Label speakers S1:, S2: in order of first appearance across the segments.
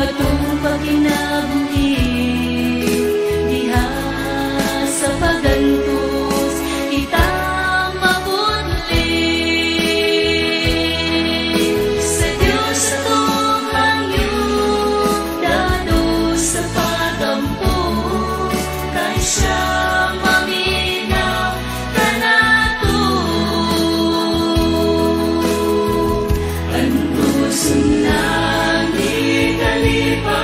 S1: katong pagkinabuhi diha sa pagantos kita mapudli sa Diyos atong hangyo dado sa pagampo kay siya maminaw kanato antuson lang di kalipa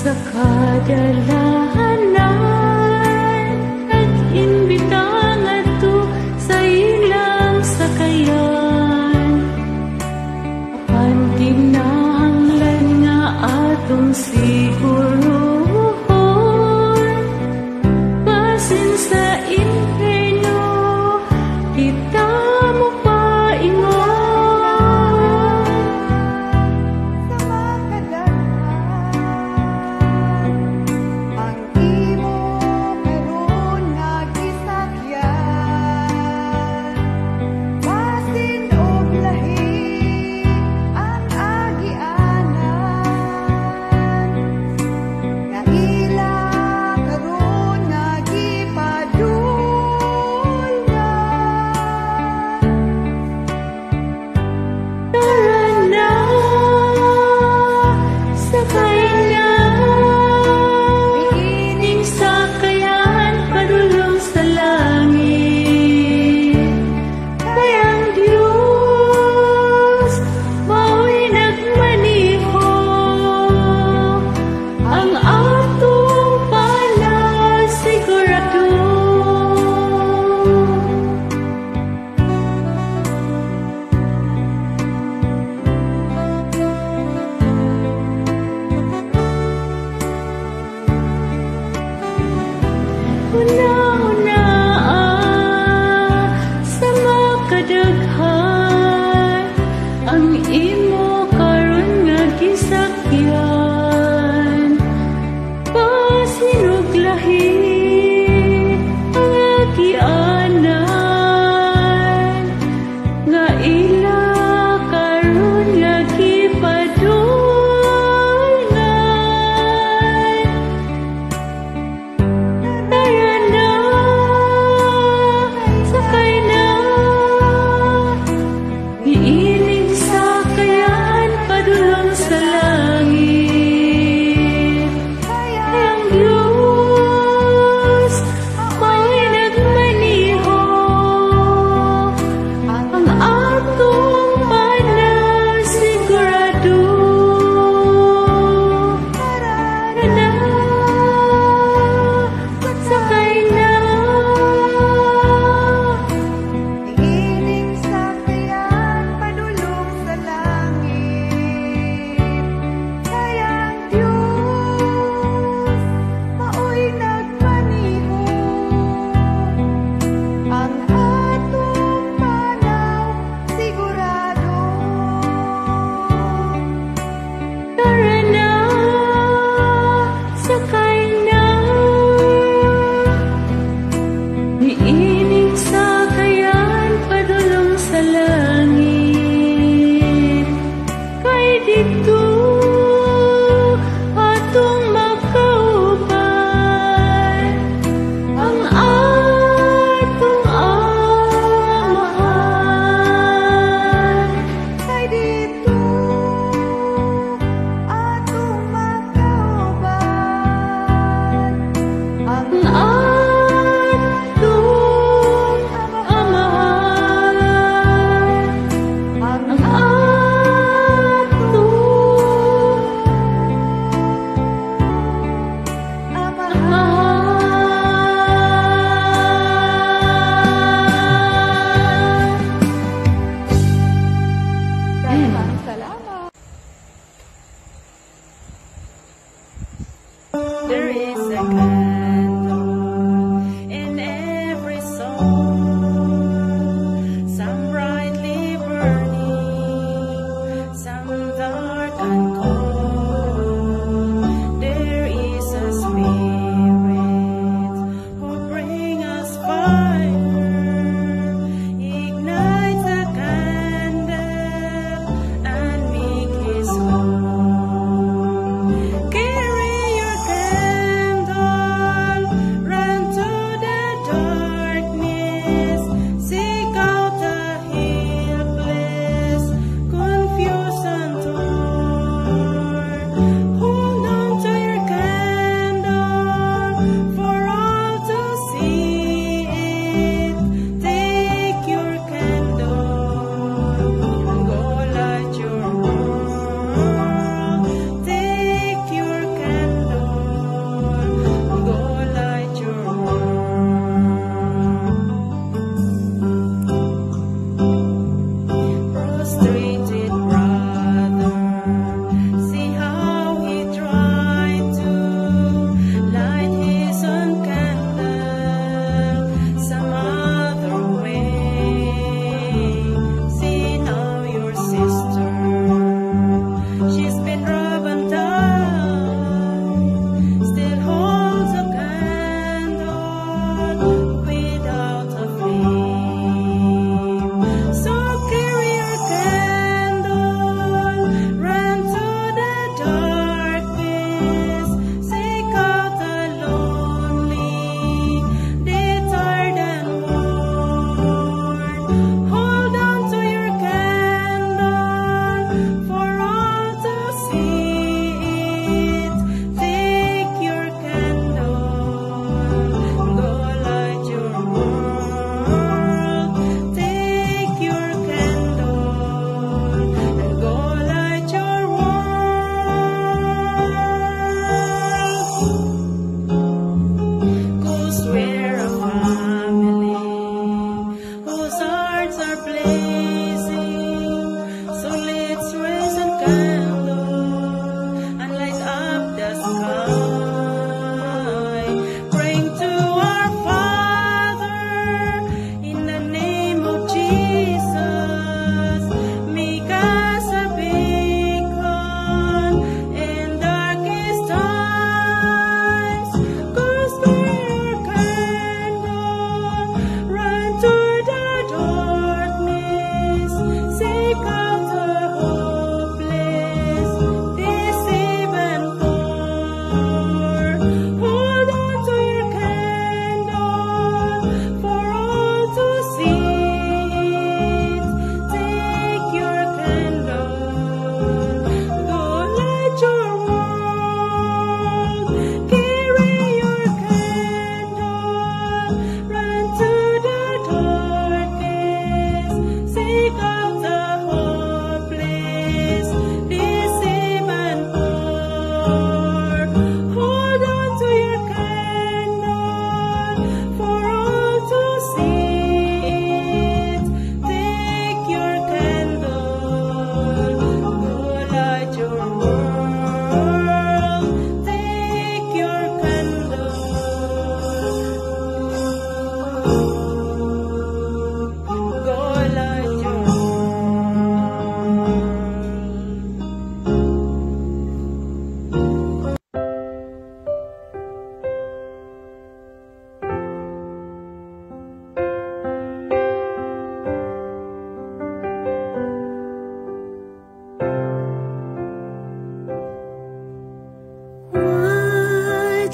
S1: sa kadalahanan, nag-imbita ngadto sa ilang sakayan. Apan kinahanglan nga atong siguruhon, basin sa inferno kita mo paingon.
S2: Carry your candle.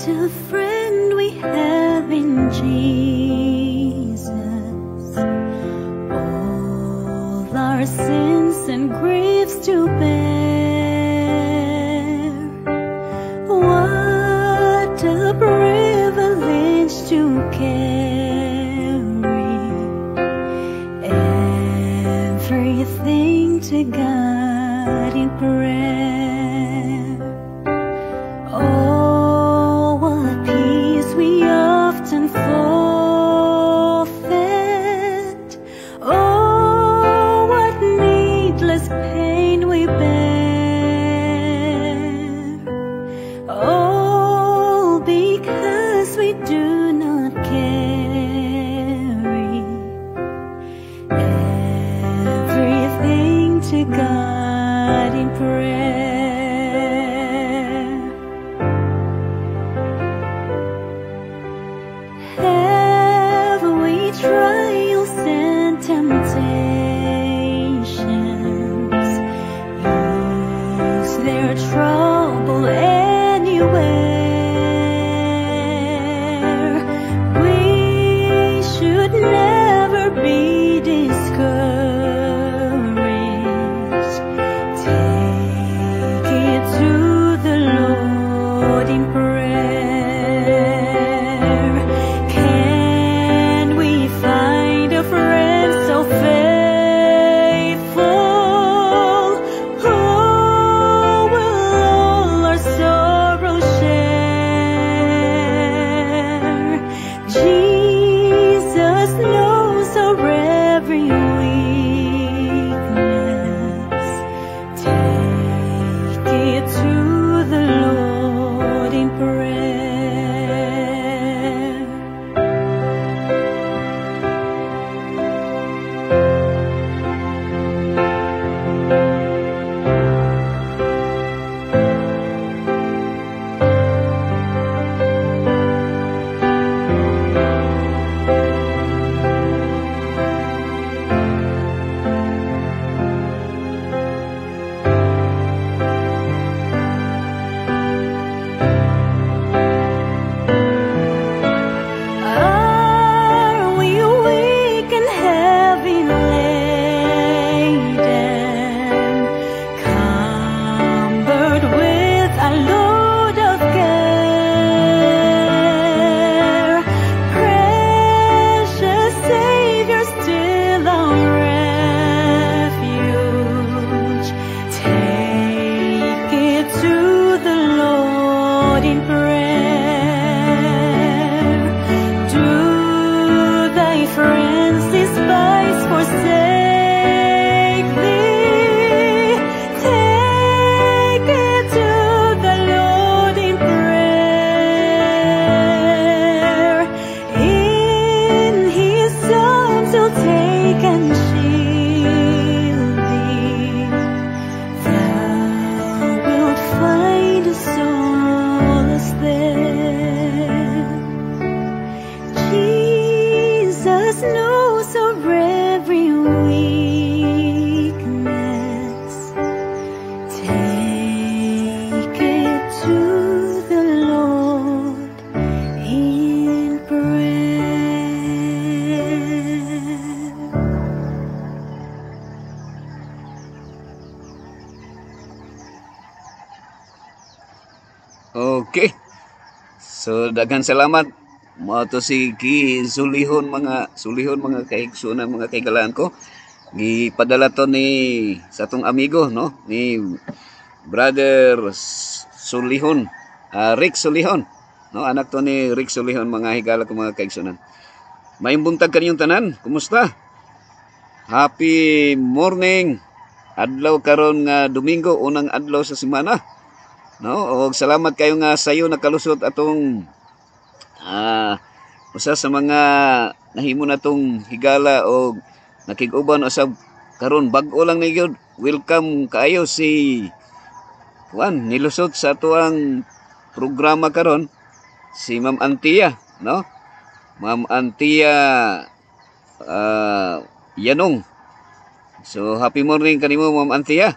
S1: a friend we have in Jesus. All our sins and griefs to bear. What a privilege to carry everything to God in prayer. Oh, what peace we often forfeit. Oh, what needless pain we bear. All because we do not carry everything to God in prayer. Have we trials and temptations? Is there trouble anywhere? We should never be discouraged. Take it to the Lord in prayer. Can we find a friend so faithful, who will all our sorrow share? Jesus knows our every weakness. Take it to the Lord in prayer. Are we weak and heavy laden, cumbered with a load of care? Precious Savior, still our refuge. Take it to the Lord in prayer. Do thy friends despise, forsake thee? Take it to the Lord in prayer. In His arms He'll take and shield thee. Thou wilt find a solace there. Jesus knows our every weakness. Take it to the Lord in prayer.
S2: Okay. So daghan salamat. Mao to si Ki sulihon mga kaigsunan, mga kaigalaan ko. Gipadala to ni sa atong amigo, no? Ni Brother Sulihon, Rick Sulihon. No, anak to ni Rick Sulihon, mga higala ko, mga kaigsunan. Maayong buntag kaninyong tanan. Kumusta? Happy morning. Adlaw karon nga Domingo, unang adlaw sa semana. No, og salamat kayo nga sayo nakalusot atong usa sa mga nahimo natong higala o nakig-uban usab karon bag-o lang ni gyud. Welcome kaayo si Juan nilusot sa atuang programa karon, si Ma'am Antia, no? Ma'am Antia Yanong. So happy morning kanimo, Ma'am Antia.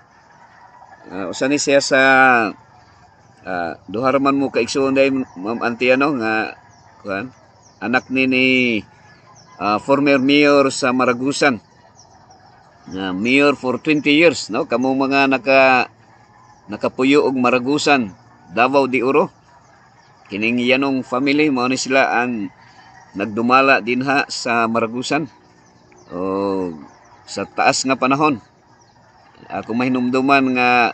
S2: Usa ni siya sa Duha ra man mo kaigsuon day Ma'am Auntie ano nga kuan anak ni former mayor sa Maragusan. Mayor for 20 years no kamo mga nakapuyo og Maragusan, Davao de Oro. Kining Yanong family mao ni sila ang nagdumala dinha sa Maragusan o sa taas nga panahon. Ako mahinumduman nga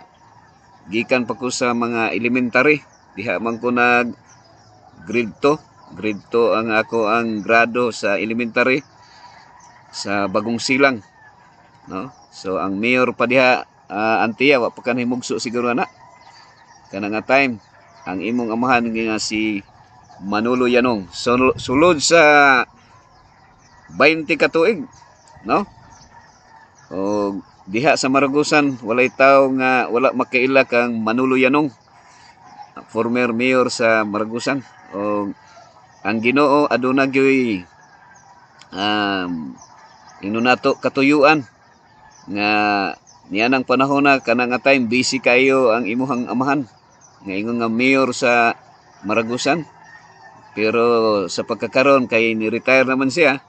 S2: gikan pa ko sa mga elementary, diha man ko nag grade 2 ang ako ang grado sa elementary sa Bagong Silang, no? So ang mayor pa diha, Antia, wa pa kan himugso siguro na kana nga time ang imong amahan nga si Manolo Yanong, sulod sa 20 ka tuig, no? O diha sa Maragusan walay tawo nga wala makaila kang Manolo Yanong, former mayor sa Maragusan. O ang Ginoo aduna gyoy nato katuyuan nga nianang panahon na kana nga time busy kayo ang imuhang amahan nga ingon nga mayor sa Maragusan, pero sa pagkakaron kay ni retire naman siya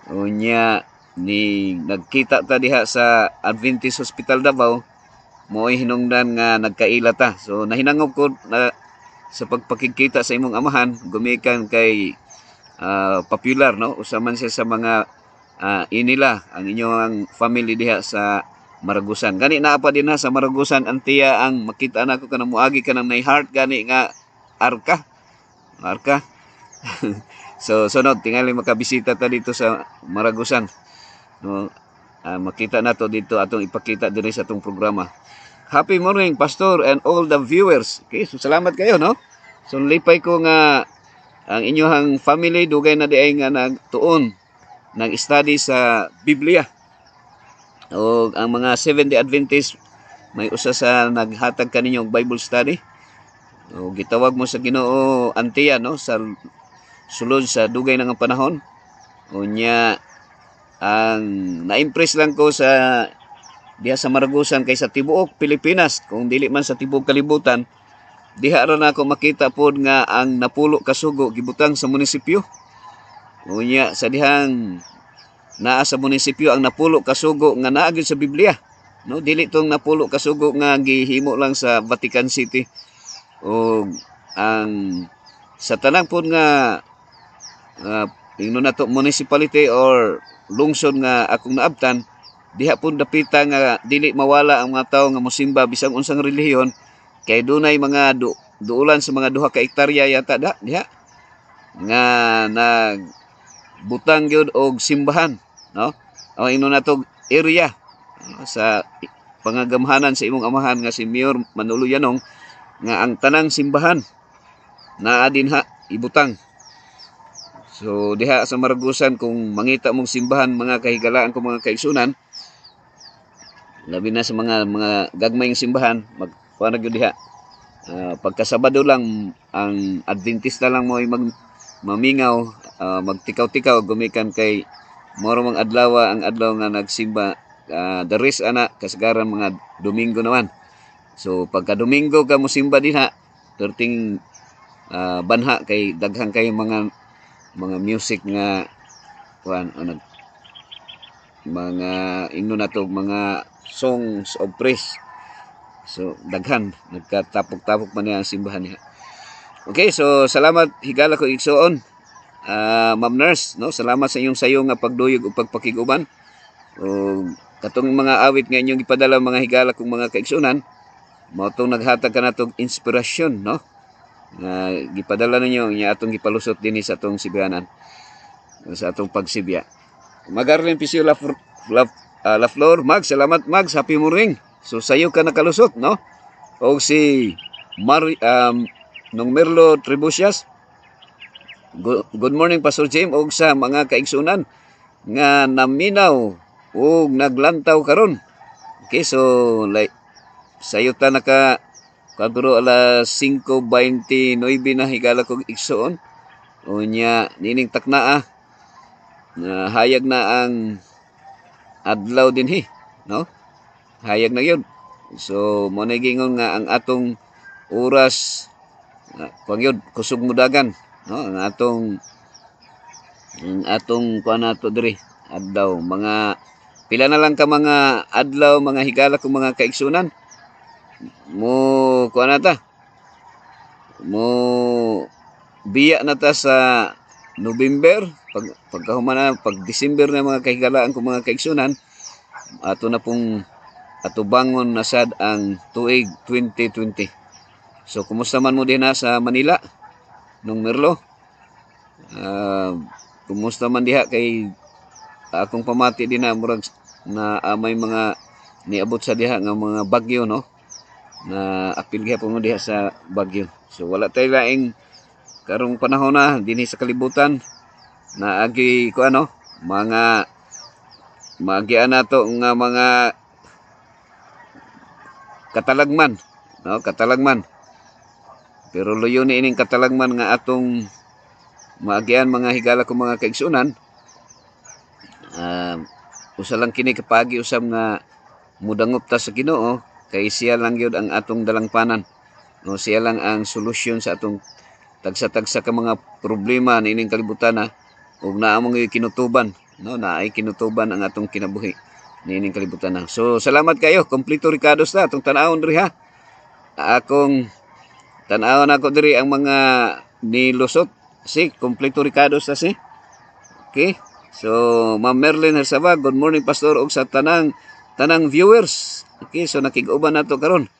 S2: unya ni nagkita ta diha sa Adventist Hospital Davao, mo'y hinungdan nga nagkaila ta. So nahinangop ko na sa pagpakikita sa imong amahan gumikan kay popular, no? Usaman siya sa mga inila ang inyong family diha sa Maragusan. Gani naa pa din ha sa Maragusan Antia ang makita na ko kanang muagi ka ng may heart gani nga arka. So sunod tingali makabisita ta dito sa Maragusan, no? Makita nato dito atong ipakita diri sa atong programa. Happy morning Pastor and all the viewers. Okay, so salamat kayo, no? So lipay ko nga ang inyong family dugay na diay nga nagtuon nag-study sa Biblia. O ang mga Seventh-day Adventist may usa sa naghatag kaninyong Bible study. O gitawag mo sa Ginoo Antia, no, sa sulod sa dugay na nga panahon. Unya ang na-impress lang ko sa diha sa Maragusan kay sa tibuok Pilipinas, kung dili man sa tibuok kalibutan, diha ra na ako makita pod nga ang napulo ka sugo gibutang sa munisipyo. Unya sa dihang naa sa munisipyo ang napulo ka sugo nga naa gyud sa Biblia, no? Dili tong napulo ka sugo nga gihimo lang sa Vatican City. O ang sa tanang pod nga ingnon nato municipality or lungsod nga akong naabtan, diha pud dapita nga dili mawala ang mga tawo nga mosimba bisang unsang relihiyon, kay dunay mga duulan sa mga 2 ka hektarya yata diha nga nagbutang gyud og simbahan, no? O ingnon nato area sa pangagamhanan sa imong amahan nga si Mayor Manolo Yanong nga ang tanang simbahan naa dinha ibutang. So diha sa Maragusan kung mangita mong simbahan mga kahigalaan ko mga kaigsunan, labi na sa mga gagmayng simbahan magkuha gyud diha. Pagka Sabado lang ang Adventista lang mo mamingaw, magtikaw-tikaw gumikan kay moro mang adlaw ang adlaw nga nagsimba. The rest ana kasagaran mga Domingo naman. So pagka Domingo ka mo simba dinha, perting banha kay daghang kay mga music nga kuan mga ingno nato mga songs of praise. So daghan nagkatapok-tapok man ang simbahan niya. Okay, so salamat higala ko igsoon. Ma'am Nurse, no, salamat sa inyong sayo nga pagduyog ug pagpakiguban. O katong mga awit nga inyong ipadala mga higala kong mga kaigsunan, mao tong naghatag kanatong inspirasyon, no? Gipadala ninyo nya atong gipalusot dinhi sa atong sibianan, sa atong pagsibya. Magarlin Pisio La Flor, Mag, salamat Mag, happy morning. So sayo ka nakalusot, no? O si Nong Merlo Tribusias, good morning Pastor James og sa mga kaigsunan nga naminaw ug naglantaw karon. Okay, so like sayo ta naka kaduro alas 5:29 na higala kog igsoon. Unya nining taknaa na hayag na ang adlaw dinhi, no? Hayag na yun. So mo na gingon nga ang atong oras pangyod kusog mudagan, no, ang atong kuan nato diri adlaw, mga pila na lang ka mga adlaw, mga higala kung mga kaigsunan mo kuan nata mo biya na ta sa November, pagkahuman na pag December na mga kahigalaan kung mga kaigsunan, ato na pong atubangon na sad ang tuig 2020. So kumusta man mo din sa Manila nung Merlo? Kumusta man diha kay akong pamati din na murag na may mga niabot sa diha nga mga bagyo, no, na apil gyapon mo diha sa bagyo. So wala tay laing karong panahon na dinhi sa kalibutan na agi ko ano mga maagian nato nga mga katalagman, no, katalagman, pero luyo ni ining katalagman nga atong maagian mga higala kung mga kaigsunan. Usa lang kini kapagi usab nga mudangop ta sa Ginoo, kay siya lang gyud ang atong dalangpanan, no, siya lang ang solusyon sa atong tagsa-tagsa ka mga problema na ining kalibutan na ug naa mong kinutuban, no, naay kinutuban ang atong kinabuhi ni ining kalibutan na. So salamat kayo, kompleto Ricardos ta atong tan-awon diri ha. Akong tan-awon ako diri ang mga nilusot si kompleto Ricardos ta si. Okay? So Ma'am Merlin Hersaba, good morning pastor ug sa tanang viewers. Okay, so nakig-uban nato karon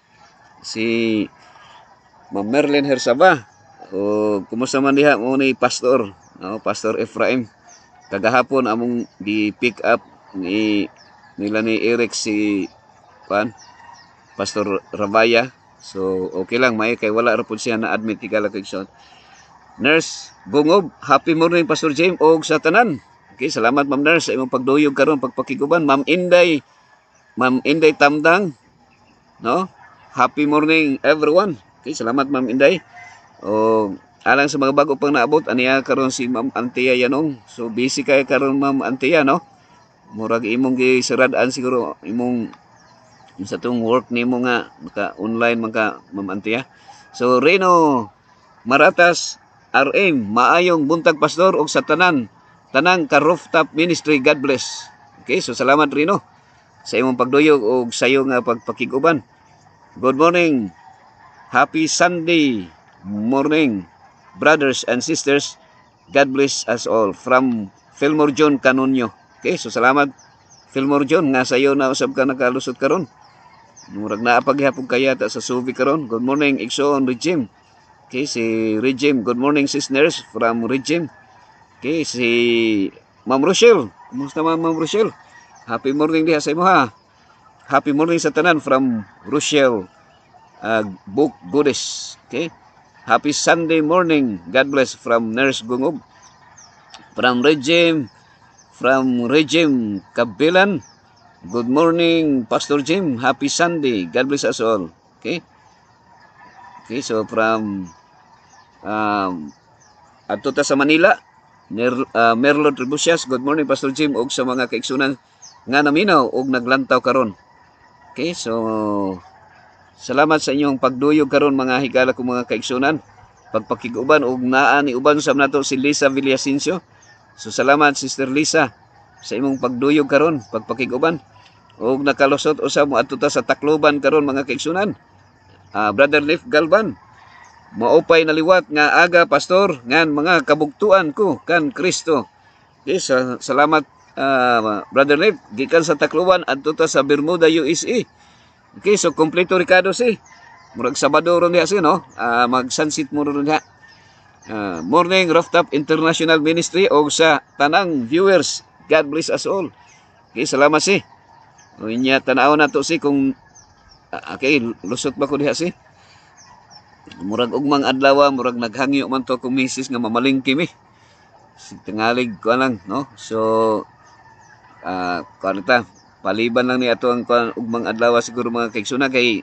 S2: si Ma'am Merlin Hersaba. O kumusta man diha mo ni pastor, no, Pastor Ephraim. Kagahapon among di-pick up nila ni Eric si Pastor Rabaya. So okay lang, may kay wala ra pud siya na admit tigala kay son. Nurse Bungob, happy morning Pastor James og sa tanan. Okay, salamat Ma'am Nurse sa imong pagduyog karon pagpakiguban. Ma'am Inday Tamdang, no? Happy morning everyone. Okay, salamat Ma'am Inday. O alang sa mga bago pang naabot aniya karon si Ma'am Antia Yanong. So busy kay karon Ma'am Antia, no? Murag imong gisirad-an siguro imong sa tong work nimo nga maka online maka Ma'am Antia. So Reno Maratas RM, maayong buntag pastor og sa tanang ka rooftop ministry, God bless. Okay, so salamat Reno sa imong pagduyog og sayo nga pagpakiguban. Good morning. Happy Sunday morning, brothers and sisters. God bless us all. From Fillmore John Canonio. Okay, so salamat Fillmore John nga sayo na usab ka nakalusot karon. Murag naa paghapon kaya ta sa Subi karon. Good morning Igsoon Regime. Okay, si Regime. Good morning sis nurse from Regime. Okay, si Ma'am Rochelle. Kumusta Ma'am Rochelle? Happy morning diha sa imo ha. Happy morning sa tanan from Rochelle Book Goddess. Okay. Happy Sunday morning. God bless from Nurse Gungob. From Regime Kabilan. Good morning Pastor Jim. Happy Sunday. God bless us all. Okay. Okay, so from adto ta sa Manila, Merlo Tribusias. Good morning Pastor Jim og sa mga kaigsunan nga naminaw og naglantaw karon. Okay, so salamat sa inyong pagduyog karon mga higala kong mga kaigsunan. Pagpakiguban og naa ni uban sa nato si Lisa Villasencio. So salamat Sister Lisa sa imong pagduyog karon, pagpakiguban. Og nakalusot usab mo adto ta sa Tacloban karon mga kaigsunan. Brother Leif Galvan, maupay na liwat nga aga pastor ngan mga kabugtuan ko kan Kristo. Okay, salamat Brother Leif, gikan sa Tacloban adto ta sa Bermuda, USA. Okay, so kompleto Ricardo si. Murag Sabado ron diha si, no? Mag-sunset mo ron diha. Morning Rooftop International Ministry og sa tanang viewers. God bless us all. Okay, salamat si. O inya tanaw na to si kung okay, lusot ba ko diha si? Murag ugmang adlaw, murag naghangyo man to kung misis nga mamalingki mi. Tingalig ko lang, no? So kanita paliban lang ni ato ang ugmang adlaw siguro mga kaigsunan kay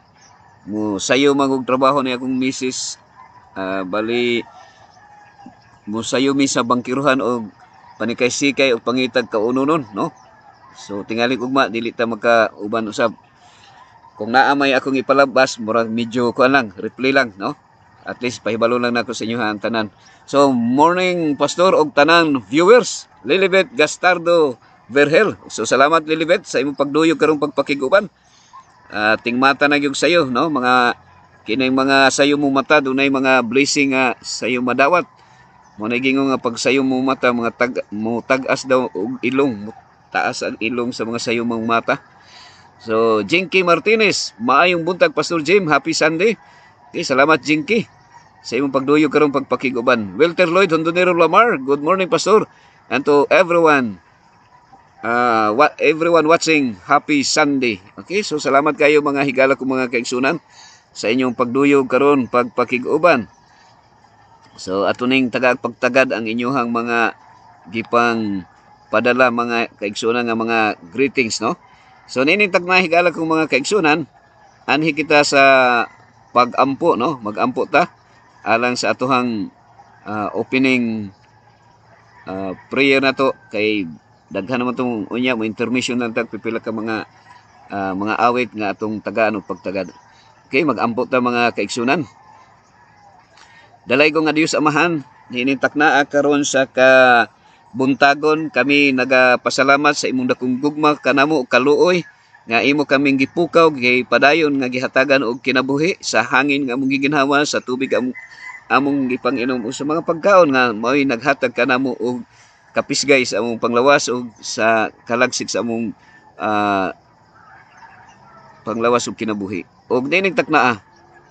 S2: mo sayo magog trabaho ni akong misis, bali mo sayo mi sa bangkiruhan og panikay-sikay og pangitag kaununon, no? So tingali ugma dili ta magka uban usab. kung naa may akong ipalabas, murag medyo kuan lang, reply lang, no? At least pahibalo lang nako sa inyo ang tanan. So, morning pastor og tanan viewers, Lilibet Gastardo Verhel. So, salamat Lilibet sa imong pagduyog karong pagpakiguban. Tingmata na gyud sayo, no? Mga kining mga sayo mo mata dunay mga blessing nga sayo madawat. Mo na gingo nga pag sayo mo mata mga tagas daw og ilong, taas ang ilong sa mga sayo mong mata. So, Jinky Martinez, maayong buntag Pastor Jim, happy Sunday. Okay, salamat Jinky sa imong pagduyog karong pagpakiguban. Walter Lloyd Hondonero Lamar, good morning Pastor. And to everyone everyone watching, happy Sunday. Okay, so salamat kayo mga higala ko mga kaigsunan sa inyong pagduyog karon pagpakiguban. So atuning tagag pagtagad ang inyong mga gipang padala mga kaigsunan nga mga greetings, no? So nining tagna higala kong mga kaigsunan, anhi kita sa pagampo, no? Magampo ta alang sa atuhang opening prayer na to kay daghan naman tong unya mo intermission lang tag pipila ka mga awit nga atong tagaan og pagtagad. Okay, magampo ta mga kaigsunan. Dalay ko nga Dios Amahan, nining taknaa karon sa buntagon kami nagapasalamat sa imong dakong gugma kanamo og kaluoy nga imo kaming gipukaw kay padayon nga gihatagan og kinabuhi sa hangin nga among giginhawa sa tubig among gipang-inom sa mga pagkaon nga mao'y naghatag kanamo og kapisgay sa among panglawas og sa kalagsik sa among panglawas og kinabuhi. Og dining taknaa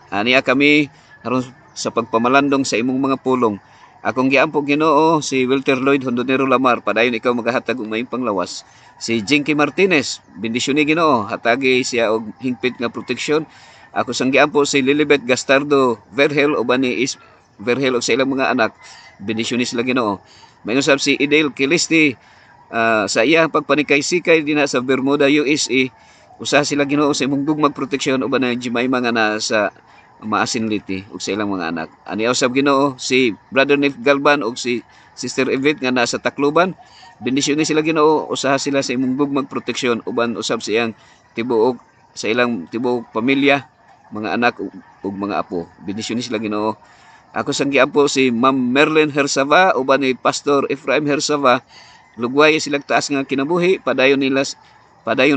S2: aniya kami aron sa pagpamalandong sa imong mga pulong. Akong giampo Ginoo si Walter Lloyd Hondonero Lamar, padayon ikaw magahatag og maayong panglawas. Si Jinky Martinez, bendisyon ni Ginoo, hatagi siya og hingpit nga proteksyon. Ako sang giampo si Lilibet Gastardo Verhel uban ni Verhel og sa ilang mga anak, bendisyon ni sila Ginoo. Mayong sab si Idel Kilisti sa iyang pagpanikay-sikay dinha sa Bermuda, USA, usa sila Ginoo sa imong dugmag proteksyon uban na Jemima nga na sa maasinliti og sa ilang mga anak. Ani usab Ginoo si Brother Nif Galban og si Sister Evette nga nasa Tacloban. Bendisyon ni sila Ginoo, usaha sila sa imong dugmag proteksyon uban usab sa iyang tibuok sa ilang tibuok pamilya, mga anak ug mga apo. Bendisyon ni sila Ginoo. Ako sang giampo si Ma'am Merlin Hersava uban ni Pastor Ephraim Hersava. Lugway silang taas nga kinabuhi, padayon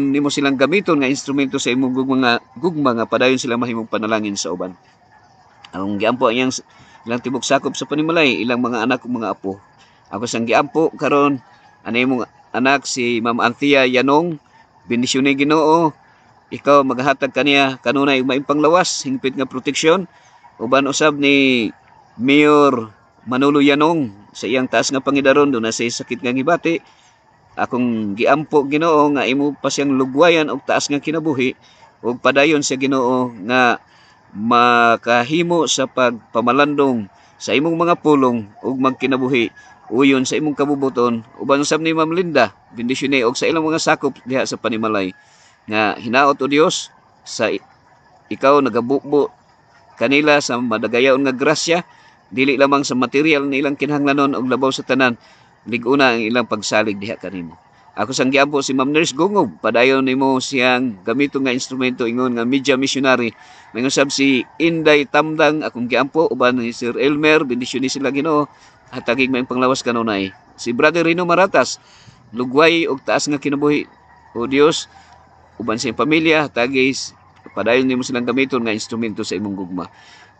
S2: nimo silang gamiton nga instrumento sa imong gugma nga padayon sila mahimong panalangin sa uban. Ang giampo iyang ilang tibok sakop sa panimalay, ilang mga anak ug mga apo. Ako sang giampo karon ani imong anak si Ma'am Anthea Yanong, bendisyon ni Ginoo, ikaw maghatag kaniya kanunay maayong panglawas, hingpit nga proteksyon. Uban usab ni Mayor Manolo Yanong sa iyang taas nga pangidaron do na sa sakit nga gibati. Akong giampo Ginoo nga imo pa siyang lugwayan og taas nga kinabuhi ug padayon sa Ginoo nga makahimo sa pagpamalandong sa imong mga pulong ug magkinabuhi uyon sa imong kabubuton. Uban usab ni Ma'am Linda, bendisyon ni og sa ilang mga sakop diha sa panimalay nga hinaot o Dios sa ikaw nagabukbo kanila sa madagayaon nga grasya, dili lamang sa material na ilang kinahanglanon og labaw sa tanan, liguna ang ilang pagsalig diha kanimo. Ako sang giampo si Ma'am Nurse Gungob, padayon nimo siyang gamito nga instrumento ingon nga media missionary. Mayong sab si Inday Tamdang, akong giampo uban ni Sir Elmer, bendisyon ni sila Ginoo, hatagig may panglawas kanunay. Si Brother Rino Maratas, lugway og taas nga kinabuhi o Dios uban sa pamilya, hatagis padayon nimo silang gamiton nga instrumento sa imong gugma.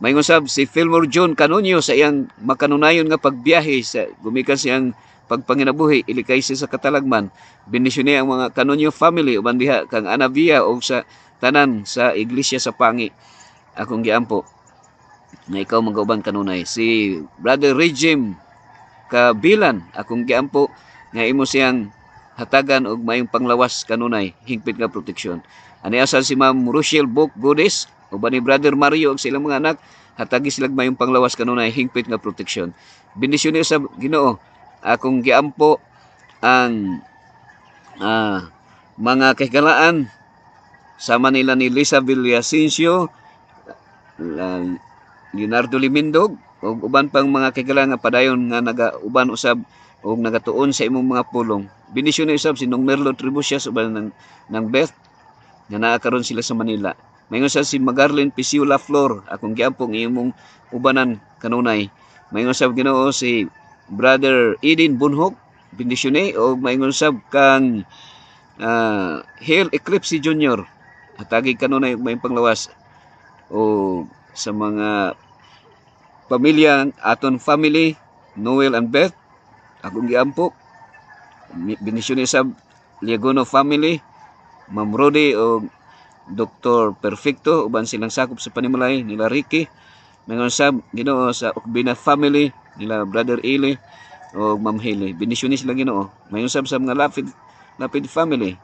S2: Mayong sab si Fillmore John Canonio sa iyang makanunayon nga pagbiyahe sa gumikan siyang pagpanginabuhi ilikay siya sa Katalagman. Bendisyon niya ang mga Canonio family uban diha kang Anavia o sa tanan sa iglesia sa Pangi. Akong giampo nga ikaw magauban kanunay. Si Brother Regime Kabilan, akong giampo nga imo siyang hatagan og mayong panglawas kanunay, hingpit nga proteksyon. Ani asal si Ma'am Rochelle Book Godes uban ni Brother Mario og sa ilang mga anak, hatagi sila mayong panglawas kanunay, hingpit nga proteksyon. Bendisyon niya sa Ginoo. Akong giampo ang mga kahigalaan sama nila ni Lisa Villasencio, Leonardo Limindog ug uban pang mga kahigalaan nga padayon nga uban usab og nagatuon sa imong mga pulong. Bendisyon ni usab si Nong Merlo Tribucias uban ng Beth nga naa karon sila sa Manila. Mayngon sa si Magarlen Pisiula Flor, akong giampong imong ubanan kanunay. Mayngon sa Ginoo si Brother Eden Bunhok, bendisyon o mayngon sab kang Hill Eclipse Junior. Atagi kanunay may panglawas o sa mga pamilya aton family Noel and Beth, akong giampo bendisyon sab Liagono family, Ma'am Rodi o Dr. Perfecto, uban silang sakop sa Panimalay, nila Ricky. Mayngon sab Ginoo sa Okbina family, nila Brother Eli o Ma'am Haley. Bendisyon sila Ginoo. Mayngon sab sa mga Lapid family,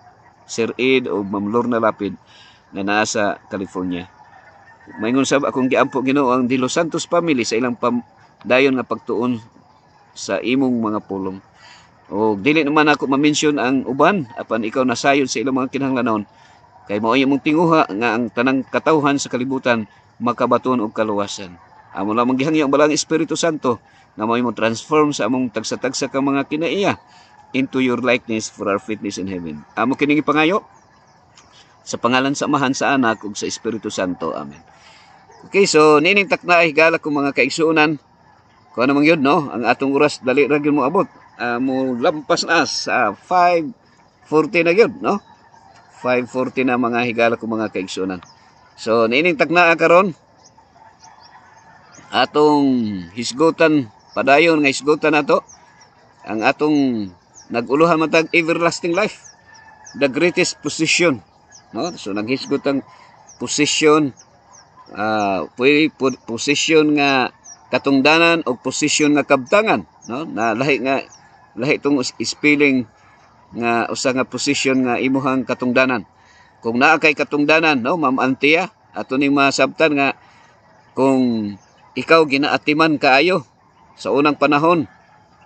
S2: Sir Ed o Ma'am Lorna Lapid na naa sa California. Mayngon sab akong giampo Ginoo ang De Los Santos family sa ilang dayon nga pagtuon sa imong mga pulong. O dili naman ako ma-mention ang uban apan ikaw nasayod sa ilang mga kinahanglanon kay mao imong tinguha nga ang tanang katawhan sa kalibutan makabaton og kaluwasan. Amo lamang gihangyo ang balang Espiritu Santo nga mao imong transform sa among tagsa-tagsa ka mga kinaiya into your likeness for our fitness in heaven. Amo kining ipangayo sa pangalan sa Amahan, sa Anak ug sa Espiritu Santo. Amen. Okay, so nining takna higala ko mga kaigsuonan. Kung ano man yun, no? Ang atong oras dali ra gyud mo abot. Mo lampas na sa 5:40 na yun, no? 5:40 na mga higala ko mga kaigsuonan. So nining takna karon atong hisgutan padayon nga hisgutan nato ang atong naguluhan matag everlasting life, the greatest position, no? So naghisgot ang position, position nga katungdanan o position nga kabtangan, no? Na lahi tong spelling nga usa nga position nga imuhang katungdanan. Kung naa kay katungdanan, no, Ma'am Antia, ato ning masabtan nga kung ikaw ginaatiman kaayo sa unang panahon,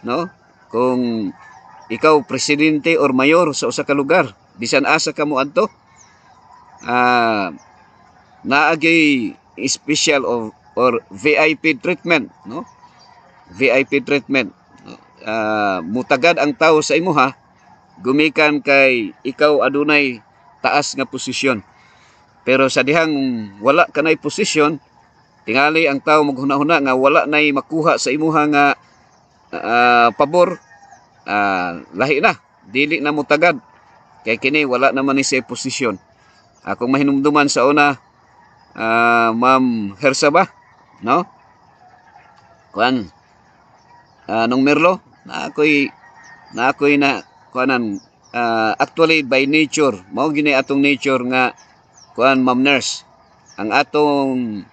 S2: no? Kung ikaw presidente or mayor sa usa ka lugar, bisan asa ka mo adto, naagay special or VIP treatment, no? VIP treatment. Mutagad ang tao sa imuha gumikan kay ikaw adunay taas nga posisyon. Pero sa dihang wala kanay posisyon, tingali ang tao maghuna-huna nga wala nay makuha sa imuha nga pabor, lahi na, dili na mutagad kay kini wala naman ni sa posisyon. Akong mahinumduman sa una, Ma'am Hersaba, no? Kuan nung Merlo na ako'y na kuanan, actually by nature mao gini atong nature nga kuan, Ma'am Nurse, ang atong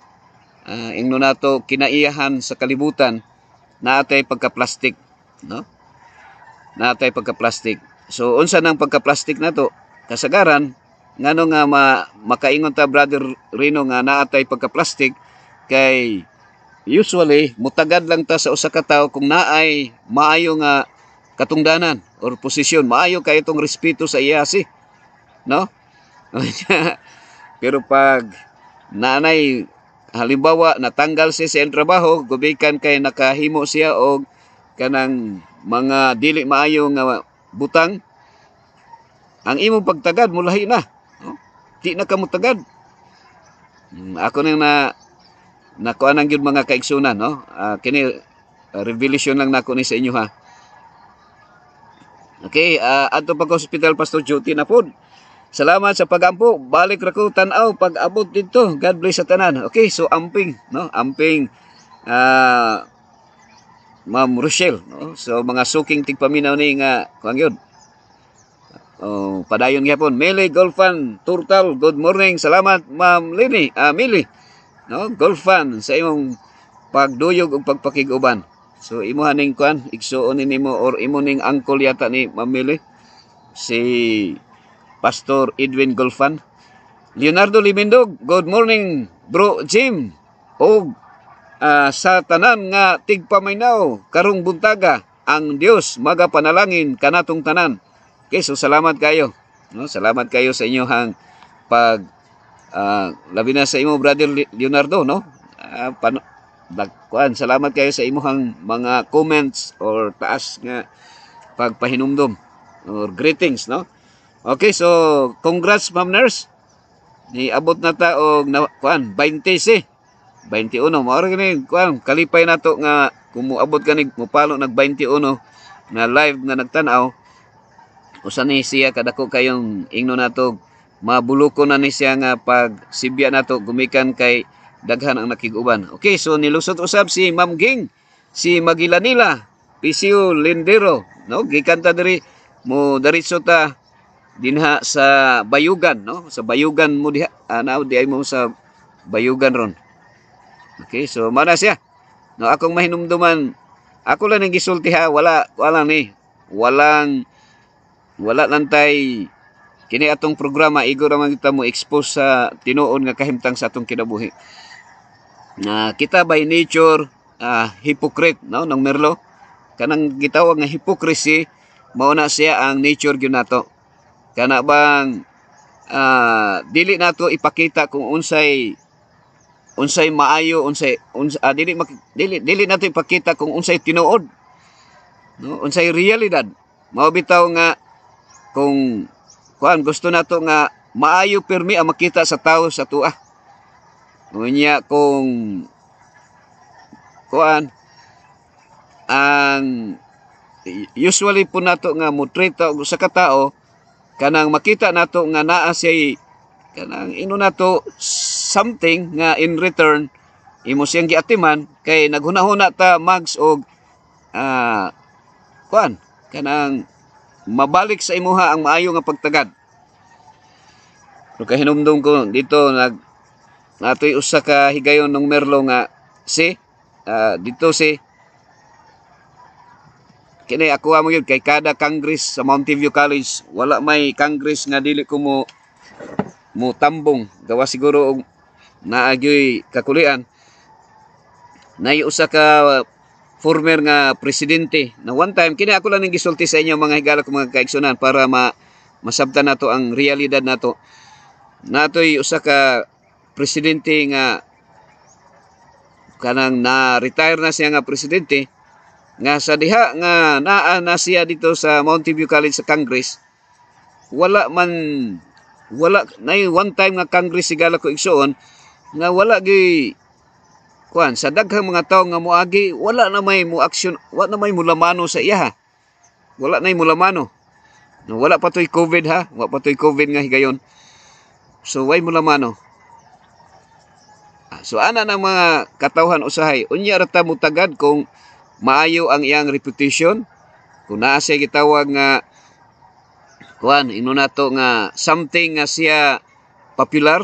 S2: ingno nato kinaiyahan sa kalibutan naatay pagka-plastic, no? Naatay pagka-plastic. So unsa nang pagka-plastic nato? Kasagaran ngano nga makaingon ta, Brother Rino, nga naatay pagka-plastic kay usually mutagad lang ta sa usa ka tawo kung naay maayo nga katungdanan or posisyon, maayo kay itong respeto sa iyasi, no? Pero pag nanay halimbawa natanggal siya sa trabaho, gubikan kay nakahimo siya og kanang mga dili maayo nga butang, ang imong pagtagad mulahi na, no? Di na ka mutagad. Ako nang nakuha ng yun mga kaigsunan, no? Kini revelation lang nako ni sa inyo, ha. Okay, adto pag hospital Pastor Duty na pod. Salamat sa pagampo. Balik ra ko tan-aw pag abot dito. God bless sa tanan. Okay, so amping, no? Amping Ma'am Rochelle, no? So mga suking tigpaminaw ni nga kuang yun. Oh, padayon gyapon. Mili Golfan Turtal, good morning. Salamat Ma'am Lini, Mili. No, Golfan sa imong pagduyog ug pagpakig-uban. So imo haning kuan, igsuon nimo or imo ning uncle yata ni Ma'am Mili, si Pastor Edwin Golfan. Leonardo Limindog, good morning Bro Jim. O sa tanan nga tigpamaynaw karong buntaga, ang Dios magapanalangin kanatong tanan. Okay, so salamat kayo, no? Salamat kayo sa inyong pag labi na sa imo, Brother Leonardo, no? Salamat kayo sa imuhang mga comments or taas nga pagpahinumdom or greetings, no? Okay, so congrats Ma'am Nurse. Ni abot na ta og na kuan 20 si 21 mao ra gani kuan kalipay nato nga kung moabot kani mopalo nag 21 na live nga nagtan-aw usa ni siya kadako kayong ingno nato mabuluko na ni siya nga pag sibya nato gumikan kay daghan ang nakig-uban. Okay, so nilusot usab si Ma'am Ging, si Magilanila, Pisio Lindero, no? Gikanta diri mo diretso ta dinha sa Bayugan, no? Sa Bayugan mo diha, di ay mo sa Bayugan ron. Okay, so mana siya. No, akong mahinumduman, ako lang ang gisulti ha, wala lantay kini atong programa igo ra man kita mo expose sa tinuod nga kahimtang sa atong kinabuhi. Na kita by nature hypocrite, no, nang Merlo. Kanang gitawag nga hypocrisy mao na siya ang nature gyud nato. Kana bang dili nato ipakita kung unsay maayo dili nato ipakita kung unsay tinuod, no, unsay realidad. Mao bitaw nga kung kuan gusto nato nga maayo pirmi ang makita sa tawo sa tuwa. Unya kung kuan ang usually po nato nga mo treat sa katao kanang makita nato nga naa siya kanang ino nato something nga in return imo siyang giatiman kay naghunahuna ta mags og kuan kanang mabalik sa imuha ang maayo nga pagtagad. So kahinumdum ko dito natoy usa ka higayon ng Merlo nga dito kini ako mo yun kay kada Congress sa Mountain View College wala may Congress nga dili ko mo tambong gawa siguro og naagyoy kakulian na usa ka former nga presidente na one time kini ako lang ning gisulti sa inyo mga higala ko mga kaigsunan para masabtan nato ang realidad nato. Natoy usa ka presidente nga kanang na-retire na siya nga presidente nga sa diha nga naa na siya dito sa Mountain View College sa Congress wala na one time nga Congress sigala ko igsuon nga wala gi kuan sa daghang mga tawo nga moagi wala na may mo action wala na may mulamano sa iya wala na mulamano wala pa toy COVID wala pa toy COVID nga higayon so way mulamano. So ana ng mga katawhan usahay unya ra ta mutagad kung maayo ang iyang reputation kung naa siya gitawag nga kuan ino nato nga something nga siya popular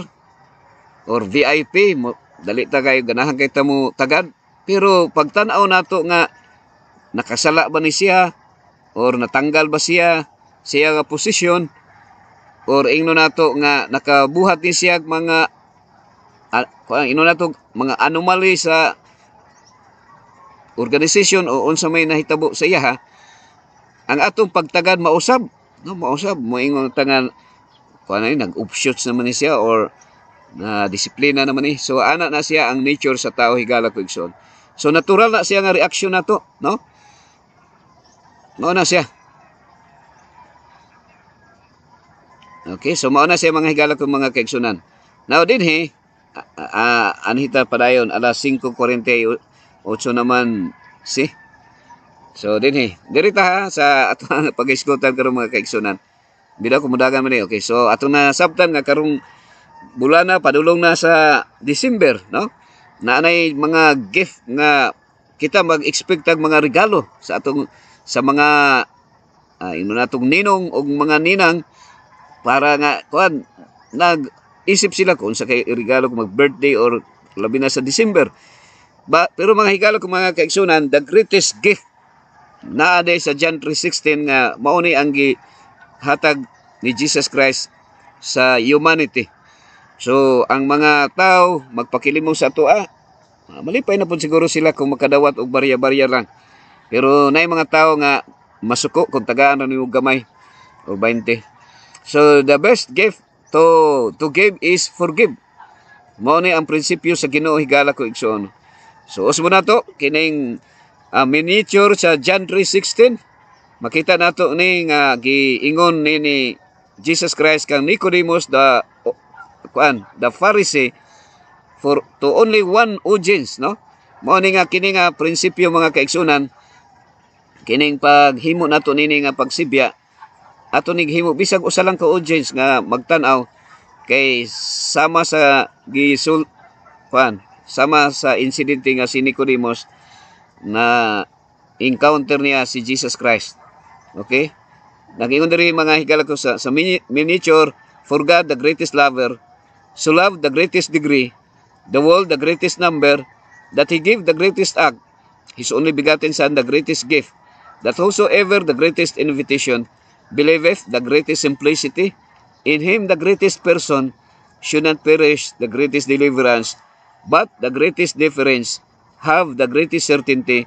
S2: or VIP dali ta kayo ganahan kay ta mo tagad pero pagtan-aw nato nga nakasala ba ni siya or natanggal ba siya nga posisyon or ingno nato nga nakabuhat ni siya mga ino nato mga anomaly sa organization o unsa may nahitabo sa iya ang atong pagtagad mausab moingon tangan kuan nag-offshoots naman ni siya or na disiplina naman ni so ana na siya ang nature sa tao higala ko igsoon so natural na siya nga reaksyon nato no mao na siya okay so mao na siya mga higala ko mga kaigsunan now dinhi anhita padayon alas 5:48 naman so dinhi dirita sa atong pag-iskutan karon mga kaigsunan bida ko mudagan man okay so atong nasabtan nga karong bulana padulong na sa December no naanay mga gift nga kita mag-expect tag mga regalo sa mga ino natong ninong o mga ninang para nga kuan nag-isip sila kung sa kay regalo kung mag-birthday or labi na sa December pero mga higalo kung mga kaigsunan the greatest gift naaday sa John 3:16 nga mao ni ang gihatag ni Jesus Christ sa humanity. So, ang mga tao magpakilimong sa atoa, malipay na po siguro sila kung makadawat og barya-barya lang. Pero nay mga tao nga masuko kung tagaan na niyo gamay o 20. So, the best gift to give is forgive. Mao ni ang prinsipyo sa Ginoo higala ko igsoon. So, usmo na to kining miniature sa John 3:16. Makita nato ni nga giingon ni Jesus Christ kang Nicodemus the the Pharisee to only one audience, no? Mao ni nga kini nga prinsipyo mga kaigsunan, kining paghimo nato nini nga pagsibya ato ning himo bisag usa lang ka audience nga magtan-aw kay sama sa sama sa insidente nga si Nicodemus na encounter niya si Jesus Christ. Okay? Nagingon diri mga higala ko sa miniature, for God the greatest lover, so love the greatest degree, the world the greatest number, that He gave the greatest act, His only begotten Son the greatest gift, that whosoever the greatest invitation, believeth the greatest simplicity, in Him the greatest person, should not perish the greatest deliverance, but the greatest difference, have the greatest certainty,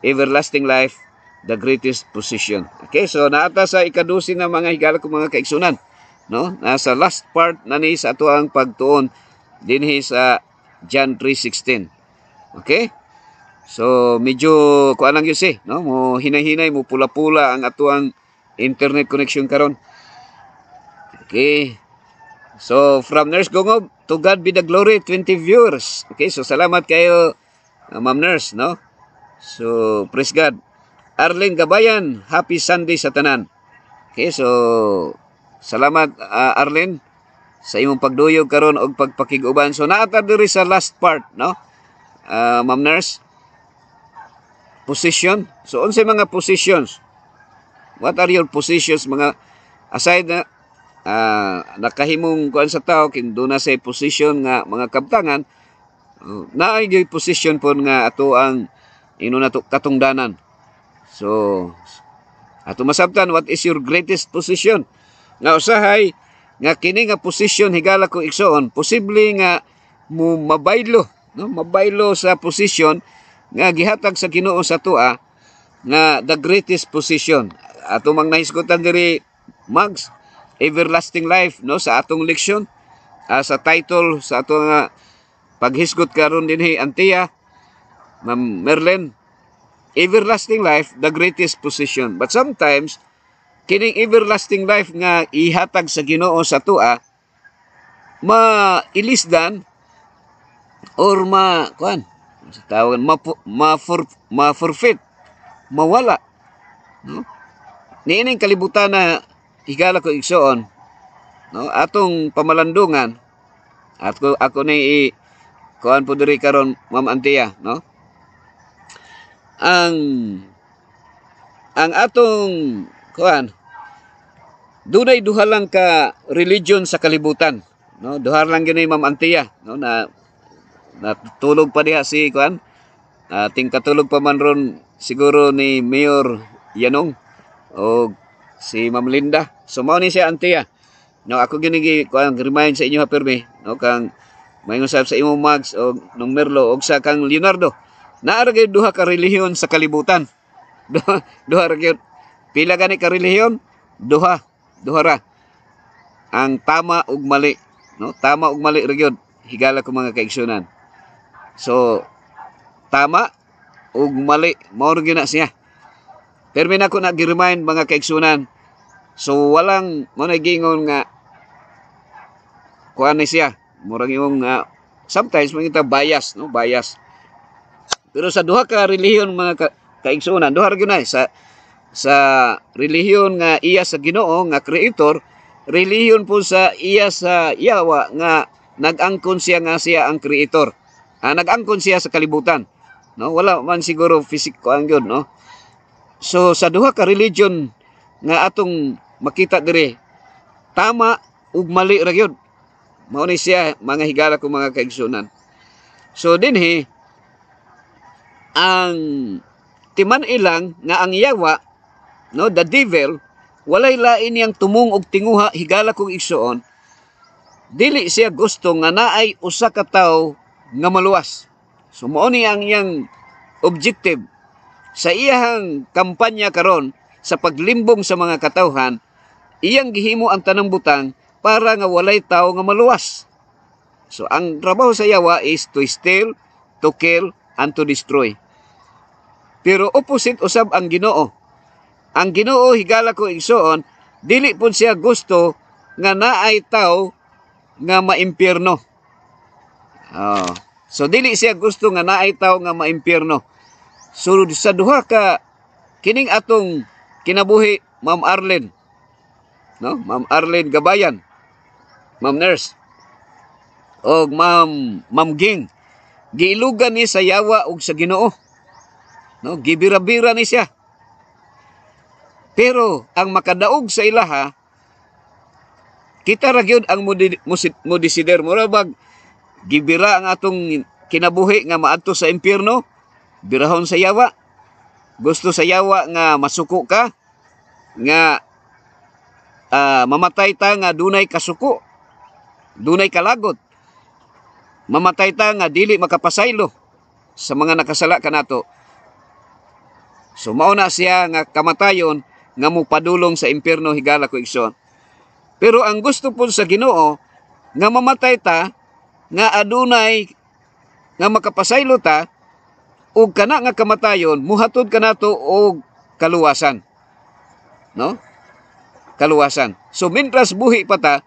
S2: everlasting life, the greatest position. Okay, so naata sa ikadusi na mga higala ko mga kaigsunan, no? Nasa last part na ni sa ato ang pagtuon dinhi sa John 3:16. Okay? So medyo kuan lang gyud no? Mo hinay-hinay, mo pula-pula ang ato ang internet connection karon. Okay. So from Nurse Gongob, to God be the glory, 20 viewers. Okay, so salamat kayo Ma'am Nurse, no? So praise God. Arlene Gabayan, happy Sunday sa tanan. Okay, so salamat Arlene sa imong pagduyog karon og pagpakig-uban. So naata diri sa last part, no? Ma'am Nurse, position. So unsay mga positions? What are your positions mga aside na nakahimong kuan sa tao kin do na say position nga mga kabtangan, naay gyud position pon nga ato ang nato katungdanan. So ato masabtan, what is your greatest position? Nga usahay nga kini nga position higala ko igsoon, posible nga mo mabaylo, no? Mabaylo sa position nga gihatag sa Ginoo sa tua nga the greatest position. Ato mang nahisgutan diri Mags, everlasting life, no, sa atong leksyon, sa title sa ato nga paghisgot karon dinhi Antia, Ma'am Merlin, everlasting life, the greatest position. But sometimes kining everlasting life nga ihatag sa Ginoo sa tua mailisdan or tawag ma-forfeit, mawala, no? Niining kalibutan na higala ko igsoon, no, atong pamalandungan at ako ni kuan po diri karon Ma'am Antia, no? Ang atong kuan dunay duha lang ka religion sa kalibutan, no? Duha lang gyud ni Ma'am Antia, no, na natulog pa diha si kuan, ating katulog pa man ron siguro ni Mayor Yanong o si Ma'am Linda. So mao ni siya Antia. No, ako ginigi kuan remind sa inyo ha permi, no, kang mayngon sa imo Mags o nung Merlo og sa kang Leonardo. Naa ra gyud duha ka relihiyon sa kalibutan. Duha ra gyud. Pila gani ka relihiyon? Duha ra. Ang tama ug mali, no? Tama ug mali ra gyud higala ko mga kaigsunan. So tama ug mali mao ra gyud na siya. Pero na ko nag-remind mga kaigsunan. So walang mo nagingon nga kuan ni siya. Murang yung sometimes mga bias, no, bias. Pero sa duha ka relihiyon mga kaigsunan, duha ra gyud na sa relihiyon nga iya sa Ginoo nga creator, relihiyon po sa iya sa Yawa nga nag-angkon siya nga siya ang creator. Nag-angkon siya sa kalibutan, no? Wala man siguro physical ang gyud, no? So sa duha ka religion nga atong makita dire, tama ug mali ra gyud. Mao ni siya mga higala ko mga kaigsunan. So dinhi ang timan ilang nga ang Yawa, no, the devil, walay lain niyang tumong og tinguha higala kong igsuon, dili siya gusto nga naay usa ka tawo nga maluwas. So mao ni ang iyang objective sa iyang kampanya karon sa paglimbong sa mga katawhan. Iyang gihimo ang tanang butang para nga walay tawo nga maluwas. So ang trabaho sa Yawa is to steal, to kill, and to destroy. Pero opposite usab ang Ginoo. Ang Ginoo higala ko igsoon, dili pun siya gusto nga naay tawo nga maimpyerno. Oh. So dili siya gusto nga naay tawo nga maimpyerno. So sa duha ka kining atong kinabuhi, Ma'am Arlen, no? Ma'am Arlen Gabayan, Ma'am Nurse, o Ma'am Ging, giilugan ni sa yawa ug sa Ginoo. No, gibira-bira ni siya. Pero ang makadaog sa ilaha, kita ra gyud ang mo desider mo ra bag gibira ang atong kinabuhi nga maadto sa impyerno, birahon sa yawa. Gusto sa yawa nga masuko ka, nga mamatay ta nga dunay kasuko, dunay kalagot. Mamatay ta nga dili makapasaylo sa mga nakasala kanato. So mao na siya nga kamatayon nga mupadulong sa impyerno higala ko igsoon. Pero ang gusto po sa Ginoo nga mamatay ta nga adunay nga makapasaylo ta ug kana nga kamatayon muhatod kanato og kaluwasan. No? Kaluwasan. So mintras buhi pa ta,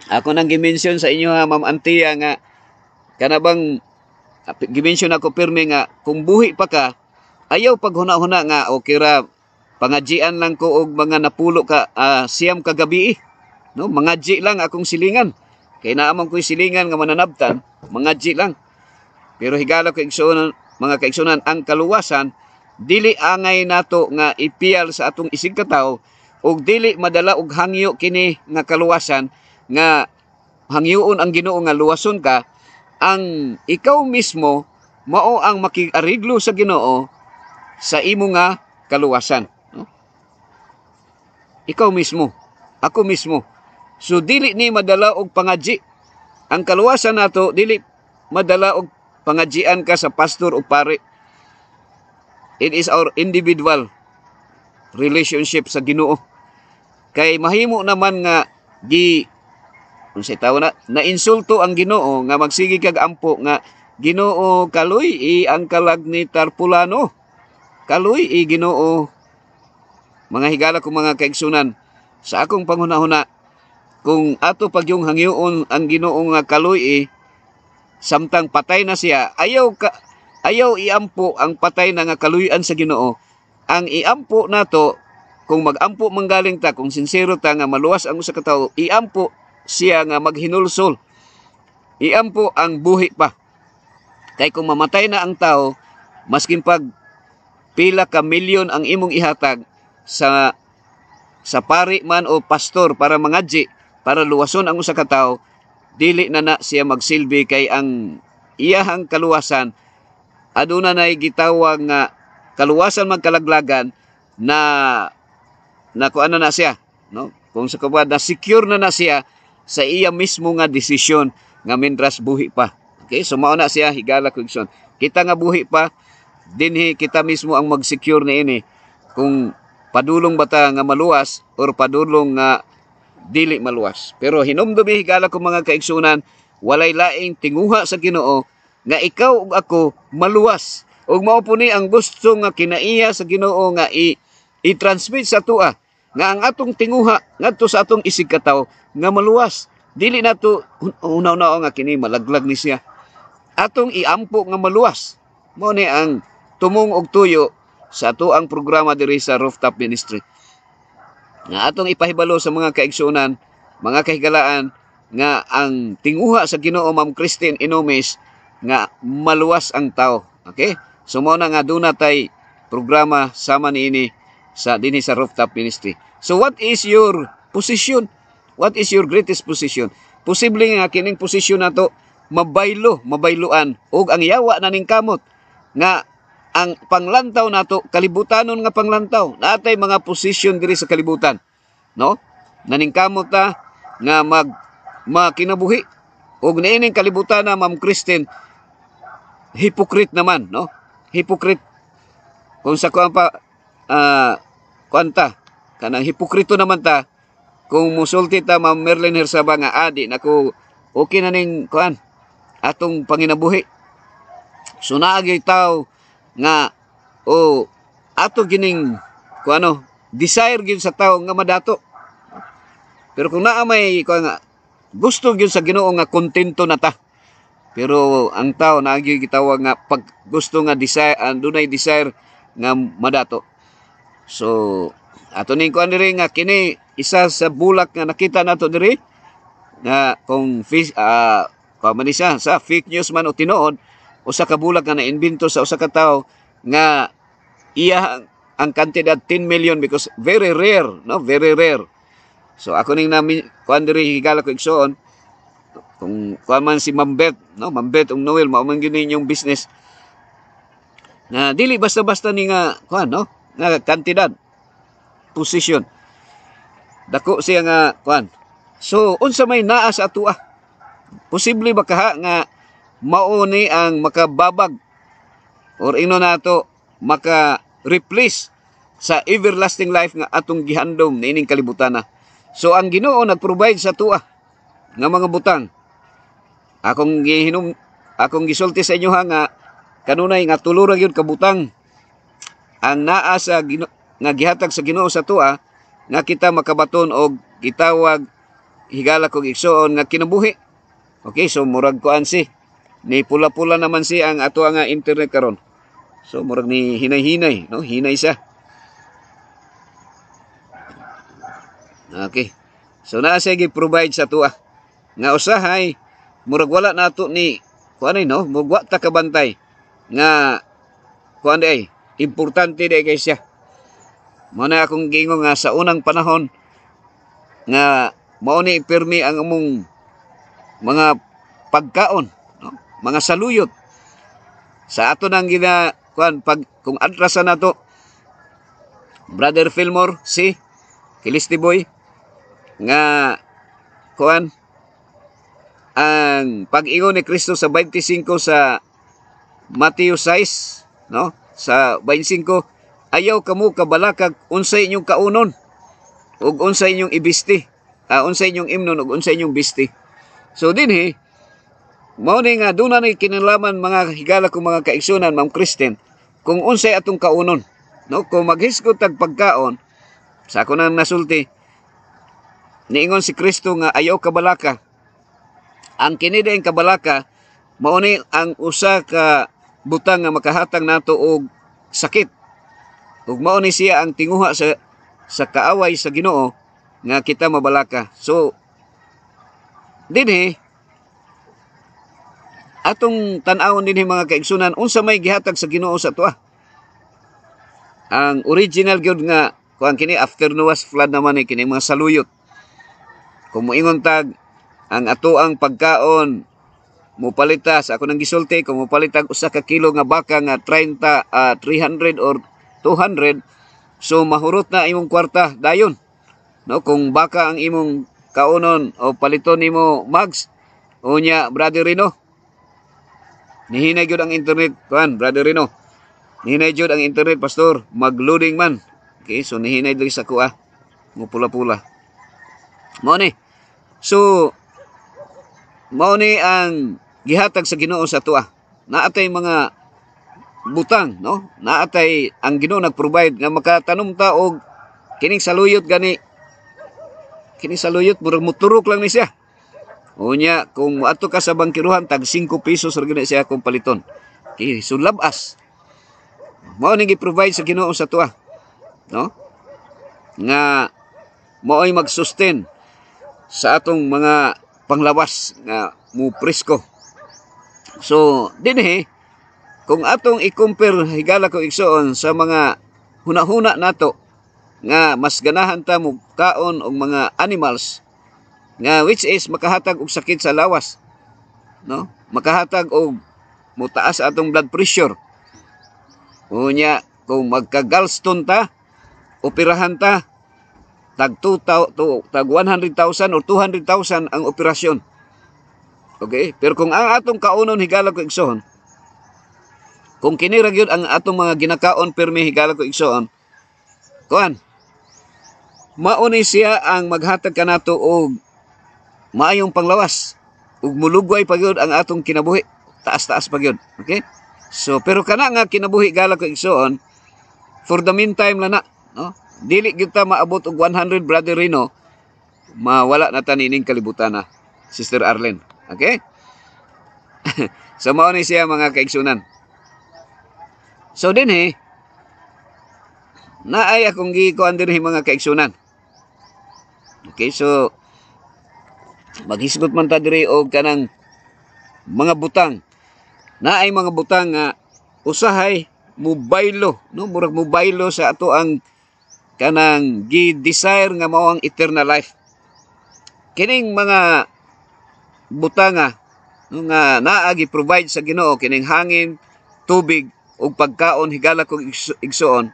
S2: ako nang gimension sa inyo ha, Ma'am Antia, nga kanabang gimension ako pirmi nga kung buhi pa ka, ayaw paghuna-huna nga okay ra pangadjian lang ko og mga napulo ka siyam ka gabi. No, mangadji lang akong silingan. Kay naamang ko'y silingan nga mananabtan, mangadji lang. Pero higala ko igsuon, mga kaigsunan, ang kaluwasan dili angay nato nga ipiyal sa atong isig katawo ug dili madala og hangyo kini nga kaluwasan nga hangyoon ang Ginoo nga luwason ka. Ang ikaw mismo mao ang makiariglo sa Ginoo sa imo nga kaluwasan. No? Ikaw mismo, ako mismo. So dili ni madala og pangadji. Ang kaluwasan nato dili madala og pangadjian ka sa pastor o pare. It is our individual relationship sa Ginoo. Kay mahimo naman nga unsay tawo na insulto ang Ginoo nga magsigi kag ampo nga Ginoo kaluy ang kalag ni Tarpulano. Kaluy Ginoo. Mga higala ko mga kaigsunan, sa akong panghuna-huna, kung ato pagyong hangyoon ang Ginoo nga kaluy samtang patay na siya, ayaw iampo ang patay na nga kaluyan sa Ginoo. Ang iampo nato, kung magampo manggaling ta, kung sincero ta nga maluwas ang usa ka tawo, iampo siya nga maghinulsol. Iampo ang buhi pa. Kay kung mamatay na ang tao, maskin pag pila ka milyon ang imong ihatag sa pari man o pastor para mangadji, para luwason ang usa ka tawo, dili na siya magsilbi. Kay ang iyahang kaluwasan aduna nay gitawag nga kaluwasan magkalaglagan na kuan na siya, no? Kung sa kabad na secure na siya sa iya mismo nga desisyon nga mintras buhi pa. Okay, so mao na siya higala ko igsoon. Kita nga buhi pa, dinhi kita mismo ang mag-secure niini kung padulong bata nga maluwas or padulong nga dili maluwas. Pero hinumdumi higala ko mga kaigsunan, walay laing tinguha sa Ginoo nga ikaw ug ako maluwas. Ug mao po ni ang gusto nga kinaiya sa Ginoo nga i-transmit sa tua nga ang atong tinguha ngadto sa atong isig katawo nga maluwas. Dili nato una-una nga kini malaglag ni siya. Atong iampo nga maluwas. Mao ni ang tumong og tuyo sa ato ang programa diri sa Rooftop Ministry. Nga atong ipahibalo sa mga kaigsunan, mga kahigalaan, nga ang tinguha sa Ginoo Ma'am Christine Inomes nga maluwas ang tao. Okay? So mao na nga duna tay programa sama niini sa dinhi sa Rooftop Ministry. So what is your position? What is your greatest position? Posible nga kining posisyon nato mabayloan ug ang yawa na ning kamot nga ang panglantaw nato kalibutanon nga panglantaw. Natay mga posisyon diri sa kalibutan, no? Naningkamot ta nga makinabuhi ug niining kalibutan na Ma'am Christine hypocrite naman, no? Hypocrite kung sa kuan pa kuanta kanang hipokrito naman ta kung musulti ta Ma'am Merlin Hersaba nga adi nako okay na ning kuan atong panginabuhi. So naagi taw nga ato gining kuano desire gyud sa tawo nga madato. Pero kung naa may kuan nga gusto gyud sa Ginoo nga kontento na ta. Pero ang tao naagi gitawag nga pag gusto nga desire, dunay desire nga madato. So ato ning kuan diri nga kini isa sa bulak nga nakita nato diri nga kung man siya sa fake news man o tinuod, usa ka bulak nga naimbento sa usa ka tawo nga iya ang kantidad 10 million because very rare, no, very rare. So ako ning namin kuan diri higala ko igsoon kung kuan man si Mambet, no, Mambet ug Noel mao man gyud inyong business na dili basta-basta ni nga kuan, no, nga kantidad position dako siya nga kuan. So unsa may naa sa atoa, posible ba kaha nga mao ni ang makababag or ino nato maka replace sa everlasting life nga atong gihandom niining kalibutan na. So ang Ginoo nagprovide sa atoa nga mga butang. Akong gisulti sa inyo ha nga kanunay nga tulo ra gyud ka butang ang naa sa nga gihatag sa Ginoo sa atoa nga kita makabaton og gitawag higala kog igsoon nga kinabuhi. Okay, so murag kuan si ni pula-pula naman si ang ato nga internet karon. So murag ni hinay-hinay, no? Hinay siya. Okay. So naa siya gi-provide sa tuwa. Nga usahay murag wala nato ni kuan no, murag wa ta kabantay nga kuan ay importante day kay siya. Mao na akong gingon nga sa unang panahon nga mao ni ipirmi ang among mga pagkaon, no? Mga saluyot sa ato nang gina kuan pag kung adrasa nato Brother Fillmore si Kilisti Boy nga kuan ang pag-ingon ni Kristo sa 25 sa Mateo 6, no, sa 25, ayaw kamo kabalakag unsay inyong kaunon ug unsay inyong ibisti, unsay inyong imnon ug unsay inyong bisti. So dinhi mao ni nga duna ni kinalaman mga higala kong mga kaigsunan, Ma'am Kristen, kung unsay atong kaunon, no, kung maghisgot tag pagkaon sa ako nang nasulti niingon si Kristo nga ayaw kabalaka. Ang kini daing kabalaka mao ni ang usa ka butang nga makahatag nato og sakit. Ug mao ni siya ang tinguha sa kaaway sa Ginoo nga kita mabalaka. So dinhi atong tan-awon dinhi mga kaigsunan unsa may gihatag sa Ginoo sa tuwa. Ang original gyud nga kuan kini after Noah's flood naman ni kini mga saluyot. Kung moingon tag ang atoang pagkaon mupalita sa ako nang gisulti, kung mupalitag usa ka kilo nga baka nga 300 or 200, so mahurot na imong kwarta dayon, no, kung baka ang imong kaunon o paliton nimo mags unya Brother Rino. Nihinay gyud ang internet kuan Brother Rino, nihinay gyud ang internet pastor, magloading man. Okay, so nihinay diri sa kuha mo pula-pula mo ni. So mao ni ang gihatag sa Ginoo sa tuwa. Naatay mga butang, no? Naatay ang Ginoo nag-provide nga makatanom ta og kining saluyot gani. Kining saluyot murag muturok lang ni siya. Unya kung ato ka sa bangkiruhan tag 5 pesos ra gani siya kung paliton. Okay, so labas. Mao ni gi-provide sa Ginoo sa tuwa, no? Nga mao'y mag-sustain sa atong mga panglawas nga mo presko. So dinhi kung atong i-compare higala ko igsoon sa mga hunahuna nato nga mas ganahan ta mo kaon og mga animals nga which is makahatag og sakit sa lawas, no, makahatag og mutaas atong blood pressure. Unya kung magka-gallstone ta, operahan ta, tag 100,000 or 200,000 ang operasyon. Okay? Pero kung ang atong kaunon higala ko igsoon, kung kini ra gyud ang atong mga ginakaon permi higala ko igsoon, kuan mao ni siya ang maghatag kanato og maayong panglawas ug mulugway pa gyud ang atong kinabuhi, taas-taas pa gyud. Okay? So pero kana nga kinabuhi gala ko igsoon, for the meantime lang na, no? Dili gyud ta maabot og 100 Brother Rino, mawala na ta nining kalibutan na. Sister Arlen. Okay? So mao ni siya mga kaigsunan. So din naay akong gikuan dinhi mga kaigsunan. Okay, so maghisgot man ta diri og kanang mga butang. Naay mga butang nga usahay mobaylo, no? Murag mobaylo sa ato ang kanang gi-desire nga mao ang eternal life. Kining mga butanga no, nga naa gi-provide sa Ginoo kining hangin, tubig ug pagkaon higala kog igsuon.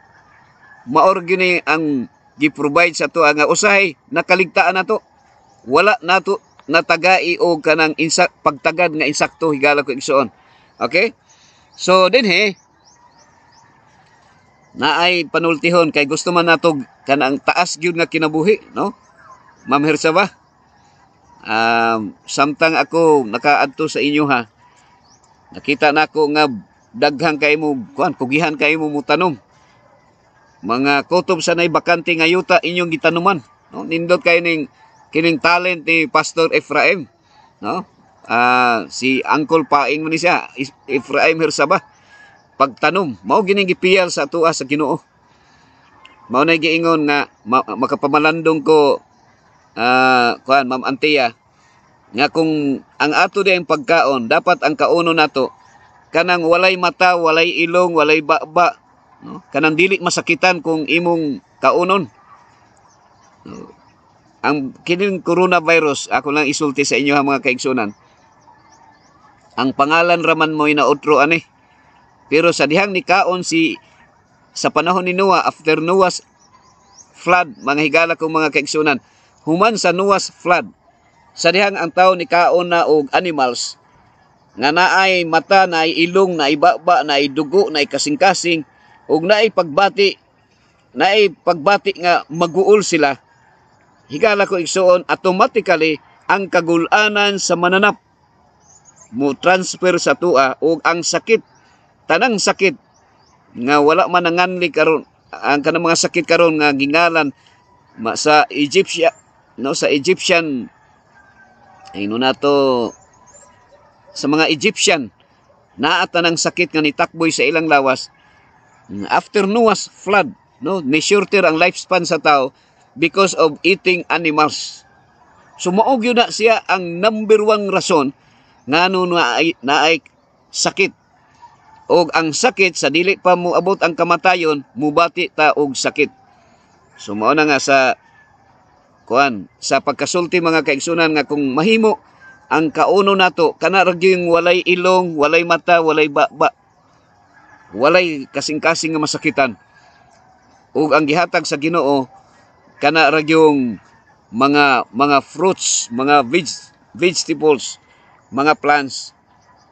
S2: Maor gini ang gi-provide sa ato nga usahay nakaligtaan nato. Wala nato natagai og kanang pagtagad nga insakto higala kog igsuon. Okay? So dinhi naay panultihon kay gusto man nato kanang taas gyud nga kinabuhi, no? Ma'am Hersaba. Samtang ako nakaadto sa inyo ha. Nakita nako nga daghang kay mo kuan pugihan kay mo tanom. Mga kutob sa nay bakante nga yuta inyong gitanuman, no? Nindot kay ning kining talent ni Pastor Ephraim, no? Si Uncle Paing man ni siya, Ephraim Hersaba. Pagtanom mao gining gipiyal sa tuwa sa Ginoo. Mao na giingon nga makapamalandong ko kuan Ma'am Antia nga kung ang ato diyang pagkaon dapat ang kauno nato kanang walay mata, walay ilong, walay baba, no? Kanang dili masakitan kung imong kaunon. No? Ang kining coronavirus ako lang isulti sa inyo ha mga kaigsunan. Ang pangalan raman mo inautro ani. Pero sa dihang nikaon sa panahon ni Noah, after Noah's flood, mga higala kong mga kaigsunan, human sa Noah's flood, sa dihang ang tao nikaon na og animals, nga naay mata, naay ilong, naay baba, naay dugo, naay kasing-kasing, ug naay pagbati nga maguol sila, higala ko igsuon, automatically, ang kagulanan sa mananap, mo transfer sa tua, ug ang sakit, tanang sakit nga wala man nanganli karon ang kanang mga sakit karon nga gingalan sa Egyptian no sa Egyptian ayno nato sa mga Egyptian naa tanang sakit nga nitakboy sa ilang lawas after Noah's flood, no, ni shorter ang lifespan sa tao because of eating animals. So mao gyud na siya ang number one rason ngano naay sakit. Og ang sakit sa dili pa mo abot ang kamatayon, mubati ta og sakit. So mao na nga sa pagkasulti mga kaigsunan nga kung mahimo ang kauno nato kana ra gyud walay ilong, walay mata, walay baba. Walay kasing-kasing nga masakitan. Ug ang gihatag sa Ginoo kana ra gyud mga fruits, mga vegetables, mga plants.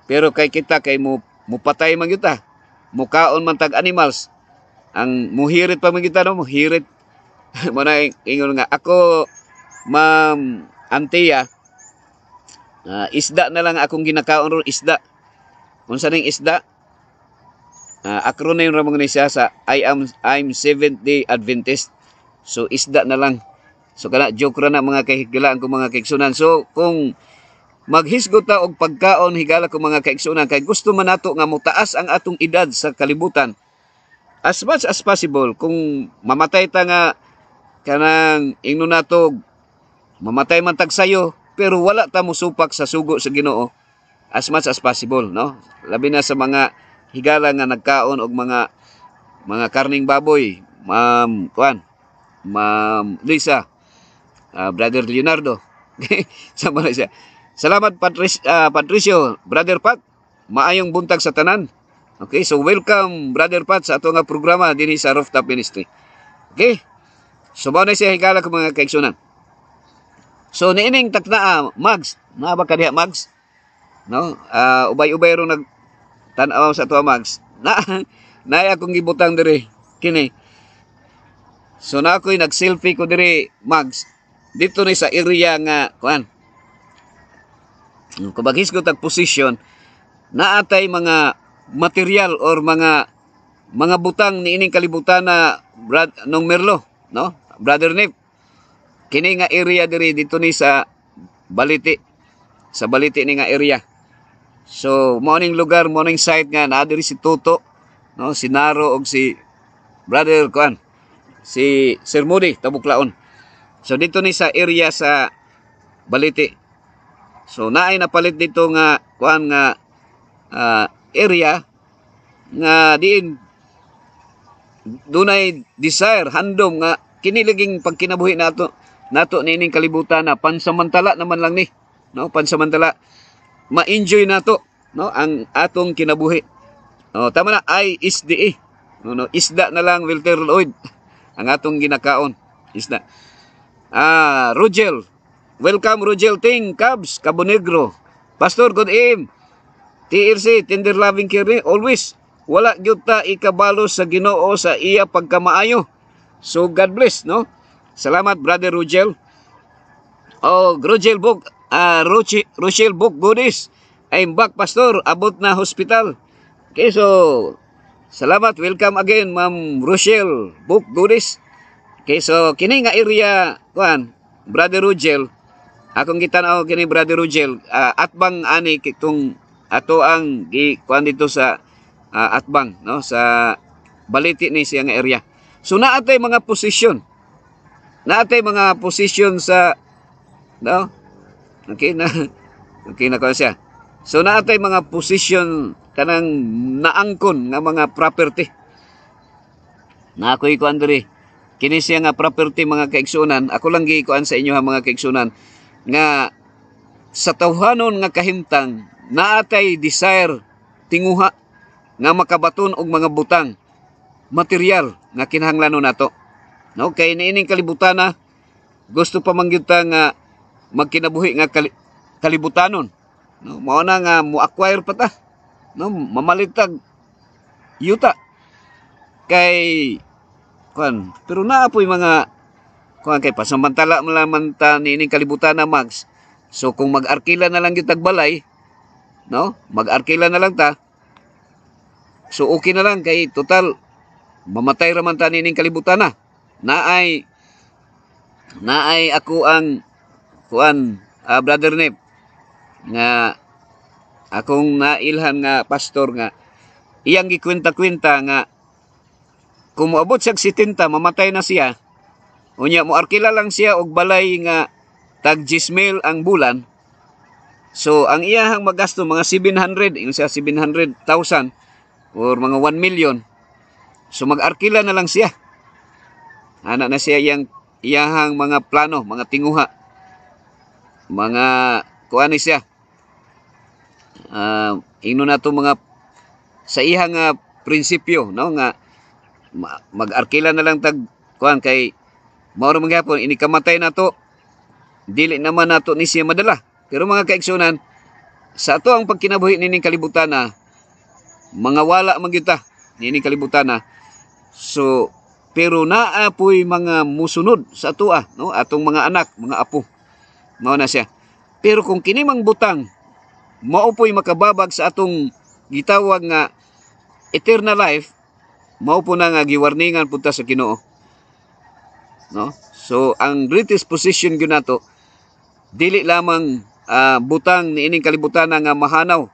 S2: Pero kay kita kay mupatay man kita, mukaon man tag animals, ang muhirit pa man kita, no, muhirit. Muna ingon nga, ako, Ma'am Antia, isda na lang akong ginakaon ron, isda. Kung saan yung isda, acronym ramang ni siya sa I'm Seventh-day Adventist. So, isda na lang. So, kana joke ra na mga kahigilaan ko mga kaigsunan. So, kung maghisgot ta og pagkaon higala ko mga kaigsunan kay gusto man nato nga mutaas ang atong edad sa kalibutan as much as possible. Kung mamatay ta nga kanang ingno nato mamatay man tag sayo pero wala ta mosupak sa sugo sa Ginoo as much as possible, no? Labi na sa mga higala nga nagkaon og mga karning baboy, Ma'am Lisa, Brother Leonardo. Sama na siya. Salamat Patricio, Brother Pat. Maayong buntag sa tanan. Okay, so welcome Brother Pat sa ato nga programa dinhi sa Rooftop Ministry. Okay? So mao na siya higala ko mga kaigsunan. So niining taknaa Mags, naa ba kadiha Mags? No? Ubay-ubay ro nag tan-aw sa ato Mags. Na akong gibutang diri kini. So na ako'y nag-selfie ko diri Mags. Dito ni sa area nga kung maghisgot ang posisyon, naatay mga material or mga butang ni ining kalibutan na nung Merlo, no? Brother Nip, kini nga area diri dito ni sa Baliti. sa baliti ni nga area. So morning lugar, morning site nga naa diri si Toto, no, si Naro og si Brother kuan, si Sir Moody Tabuklaon. So dito ni sa area sa baliti. So naay napalit dito nga kuan nga area nga diin dunay desire handom nga kiniliging pagkinabuhi nato nining kalibutan na pansamantala naman lang ni, no, pansamantala ma-enjoy nato, no, ang atong kinabuhi. Tama na, ISDA, no, isda na lang, Walter Lloyd ang atong ginakaon, isda. Rogel, welcome Rogel Ting Cubs Cabo Negro. Pastor, good evening. TLC, tender loving care always. Wala gyud ta ikabalo sa Ginoo sa iya pagkamaayo. So God bless, no? Salamat Brother Rogel. Rogel Bog, Rochelle Bog Goodies. I'm back Pastor, abot na hospital. Okay, so salamat, welcome again Ma'am Rochelle Bog Goodies. Okay, so kini nga area kuan Brother Rogel, akong gitan-aw kini Brother Rogel, atbang ani kitong ato ang kuan dito sa atbang, no, sa baliti ni siya nga area. So naatay mga posisyon. Naatay mga posisyon sa, no? Okay na. Okay na ko siya. So naatay mga posisyon kanang naangkon nga mga property. Na ako'y kuan diri. Kini siya nga property mga kaigsunan. Ako lang gi kuan sa inyo ha mga kaigsunan nga sa tawhanon nga kahimtang naatay desire tinguha nga makabaton og mga butang material nga kinahanglanon nato, no, kay niining kalibutan na gusto pa man gyud ta nga magkinabuhi nga kalibutanon, no, mao na nga mo acquire pa ta, no, mamalitag yuta kay kuan, pero naapoy mga kuan kay pasamantala man ta niining kalibutan na mags. So kung mag-arkila na lang gyud tag balay, no, mag-arkila na lang ta. So okay na lang kay total mamatay ra man ta nining kalibutan na. Naay ako ang kuan Brother Nep nga akong nailhan nga pastor nga iyang gikwenta-kwenta nga kung moabot siya 70 mamatay na siya. Unya mo arkila lang siya og balay nga tag 10,000 ang bulan. So ang iyahang magasto mga 700, ingon siya 700,000 or mga 1 million. So mag-arkila na lang siya. Ana na siya iyahang mga plano, mga tinguha. Mga kuan ni siya. Ino na to mga sa iyang prinsipyo, no, nga mag-arkila na lang tag kuan kay mao ra man gyapon ini kamatay na to. Dili naman nato ni siya madala. Pero mga kaigsunan, sa ato ang pagkinabuhi nining kalibutan na mga wala man gyud ta nining kalibutan na. So pero naapoy mga musunod sa ato, no, atong mga anak, mga apo. Mao na siya. Pero kung kini mang butang mao poy makababag sa atong gitawag nga eternal life, mao po na nga giwarningan punta sa Ginoo, no? So ang greatest position gyud nato dili lamang butang niining kalibutan nga mahanaw,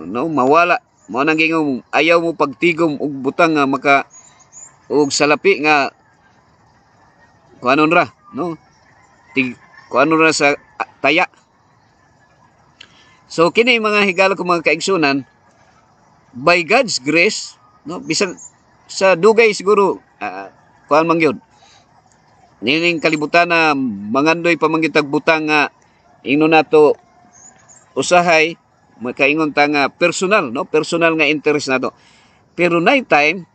S2: no, mawala. Mao nang gingong ayaw mo pagtigom og butang nga maka og salapi nga kuanon ra, no, kuanon ra sa taya. So kini mga higala ko mga kaigsunan, by God's grace, no, bisan sa dugay siguro kuan man gyud nining kalibutan na mangandoy pa man gyud tag butang nga ingnon nato usahay makaingon ta nga personal, no, personal nga interest nato. Pero night time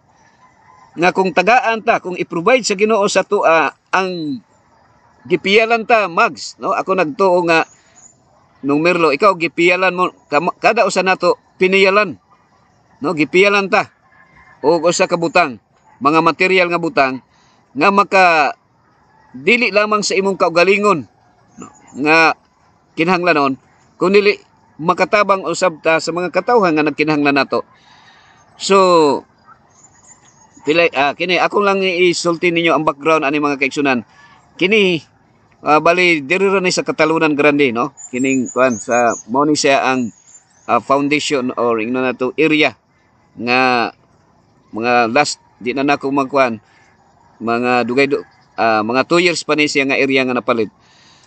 S2: nga kung tagaan ta, kung i-provide sa Ginoo sa to ang gipiyalan ta mags, no, ako nagtuo nga nung Merlo, ikaw gipiyalan mo kada usa nato piniyalan, no, gipiyalan ta og usa ka butang, mga material nga butang nga maka dili lamang sa imong kaugalingon, no, nga kinahanglanon kundi makatabang usab ta sa mga katawhan nga nagkinahanglan nato. So kini ako lang isulti ninyo ang background ani mga kaigsunan. Kini bali diri ra ni sa Katalunan Grande, no, kining kuan sa mao ni siya ang foundation or ingno na to area nga mga last di na nako magkuan mga dugay mga 2 years pa ni siya nga area nga napalit.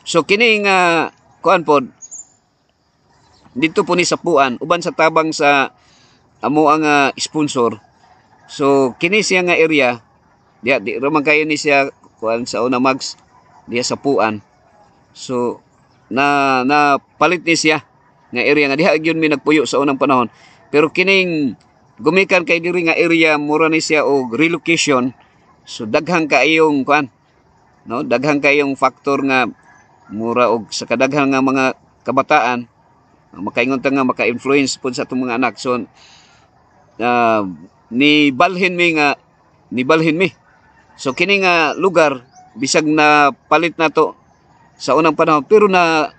S2: So kini nga kuan pod dito po ni Sapuan uban sa tabang sa amo ang sponsor. So kini siya nga area di ra man kayo ni siya kuan sa una mags diya Sapuan. So na palit ni siya nga area nga diha gyud mi nagpuyo sa unang panahon. Pero kining gumikan kay diri nga area mura ni siya og relocation. So daghang kaayong kuan, no, daghang kaayong factor nga mura og sa kadaghan nga mga kabataan makaingon ta nga maka-influence pud sa atong mga anak. So ni balhin mi. So kini nga lugar bisag na palit nato sa unang panahon pero na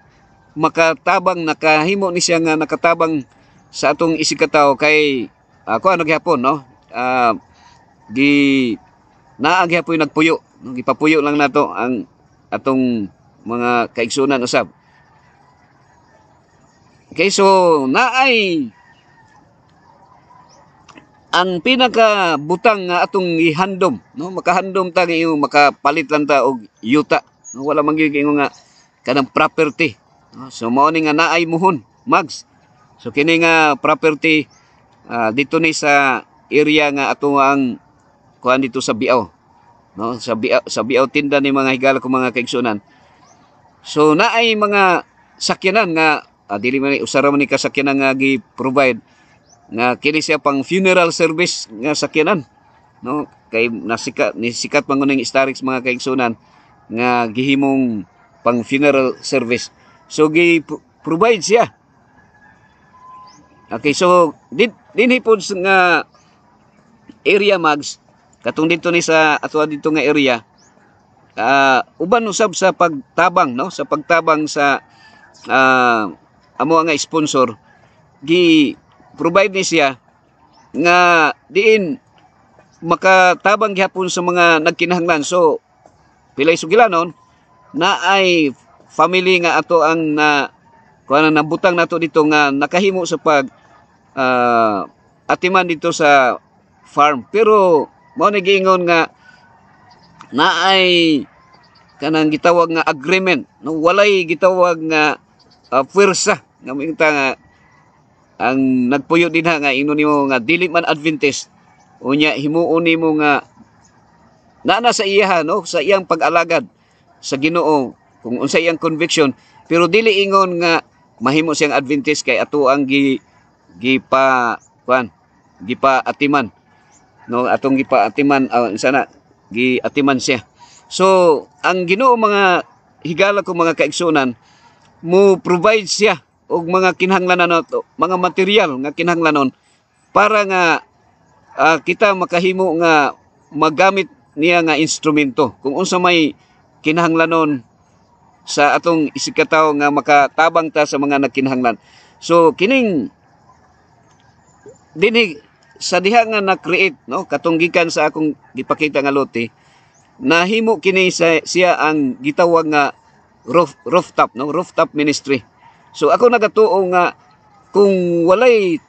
S2: makatabang nakahimo ni siya nga nakatabang sa atong isikataw kay ako ano gihapon, no, naag gyapon nagpuyo, no, gipapuyo lang nato ang atong mga kaigsunan usab. Okay, so naay ang pinaka butang nga atong ihandom, no, makahandom ta yung makapalit lang ta og yuta, no, wala man gyud nga kanang property, no? So mao ni nga naay muhon mags. So kini nga property dito ni sa area nga ato ang kuan dito sa Biaw, no, sa Biaw tinda ni mga higala ko mga kaigsunan. So naay mga sakyanan nga dili man usara man ni kasakyanan nga gi-provide nga kini siya pang funeral service nga sakyanan, no, kay sikat man ng historics mga kaigsunan nga gihimong pang funeral service. So gi-provide siya. Okay, so dinhi pod nga area mags katong dito ni sa ato dito nga area uban usab sa pagtabang, no, sa pagtabang sa amo nga sponsor gi provide ni siya nga diin makatabang gihapon sa mga nagkinahanglan. So pilay sugilanon na ay family nga ato ang kuan nabutang nato dito nga nakahimo sa pag atiman dito sa farm. Pero mao ni giingon nga naay kanang gitawag nga agreement, no, walay gitawag nga puwersa nga minta nga ang nagpuyo din nga ino nimo nga dili man Adventist unya himuon nimo nga naa sa iya, no, sa iyang pag-alagad sa Ginoo kung unsa iyang conviction, pero dili ingon nga mahimo siyang Adventist kay ato ang gipa atiman, no, atong gipa atiman sana giatiman siya. So ang Ginoo mga higala ko mga kaigsunan mo provide siya og mga kinahanglanon nato, mga material nga kinahanglanon para nga kita makahimo nga magamit niya nga instrumento kung unsa may kinahanglanon sa atong isikataw nga makatabang ta sa mga nagkinahanglan. So kining dinhi sa diha nga na-create, no, katong gikan sa akong gipakita nga lote, nahimo kini siya ang gitawag nga rooftop, no, rooftop ministry. So ako nagatuo nga kung walay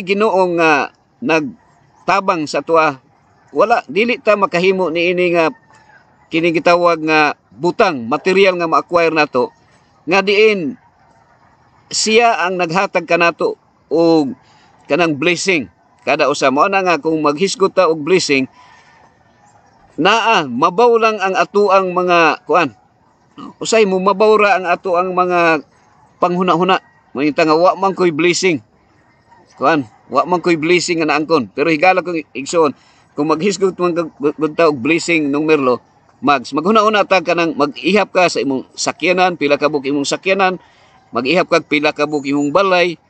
S2: Ginoo nga nagtabang sa tuwa, wala dili ta makahimo niini nga kini gitawag nga butang material nga ma-acquire nato nga diin siya ang naghatag kanato og kanang blessing kada usa. Mao na nga kung maghisgot ta og blessing mabaw lang ang atoang mga kuan, usay mo mabaw ra ang ato ang mga panghuna-huna. Mangita nga wa man koy blessing kuan, wa man koy blessing nga naangkon, pero higala kong igsoon kung maghisgot man ta og blessing nung merlo maghuna-una ta kanang mag-ihap ka sa imong sakyanan, pila ka buok imong sakyanan, mag-ihap ka pila ka buok imong balay,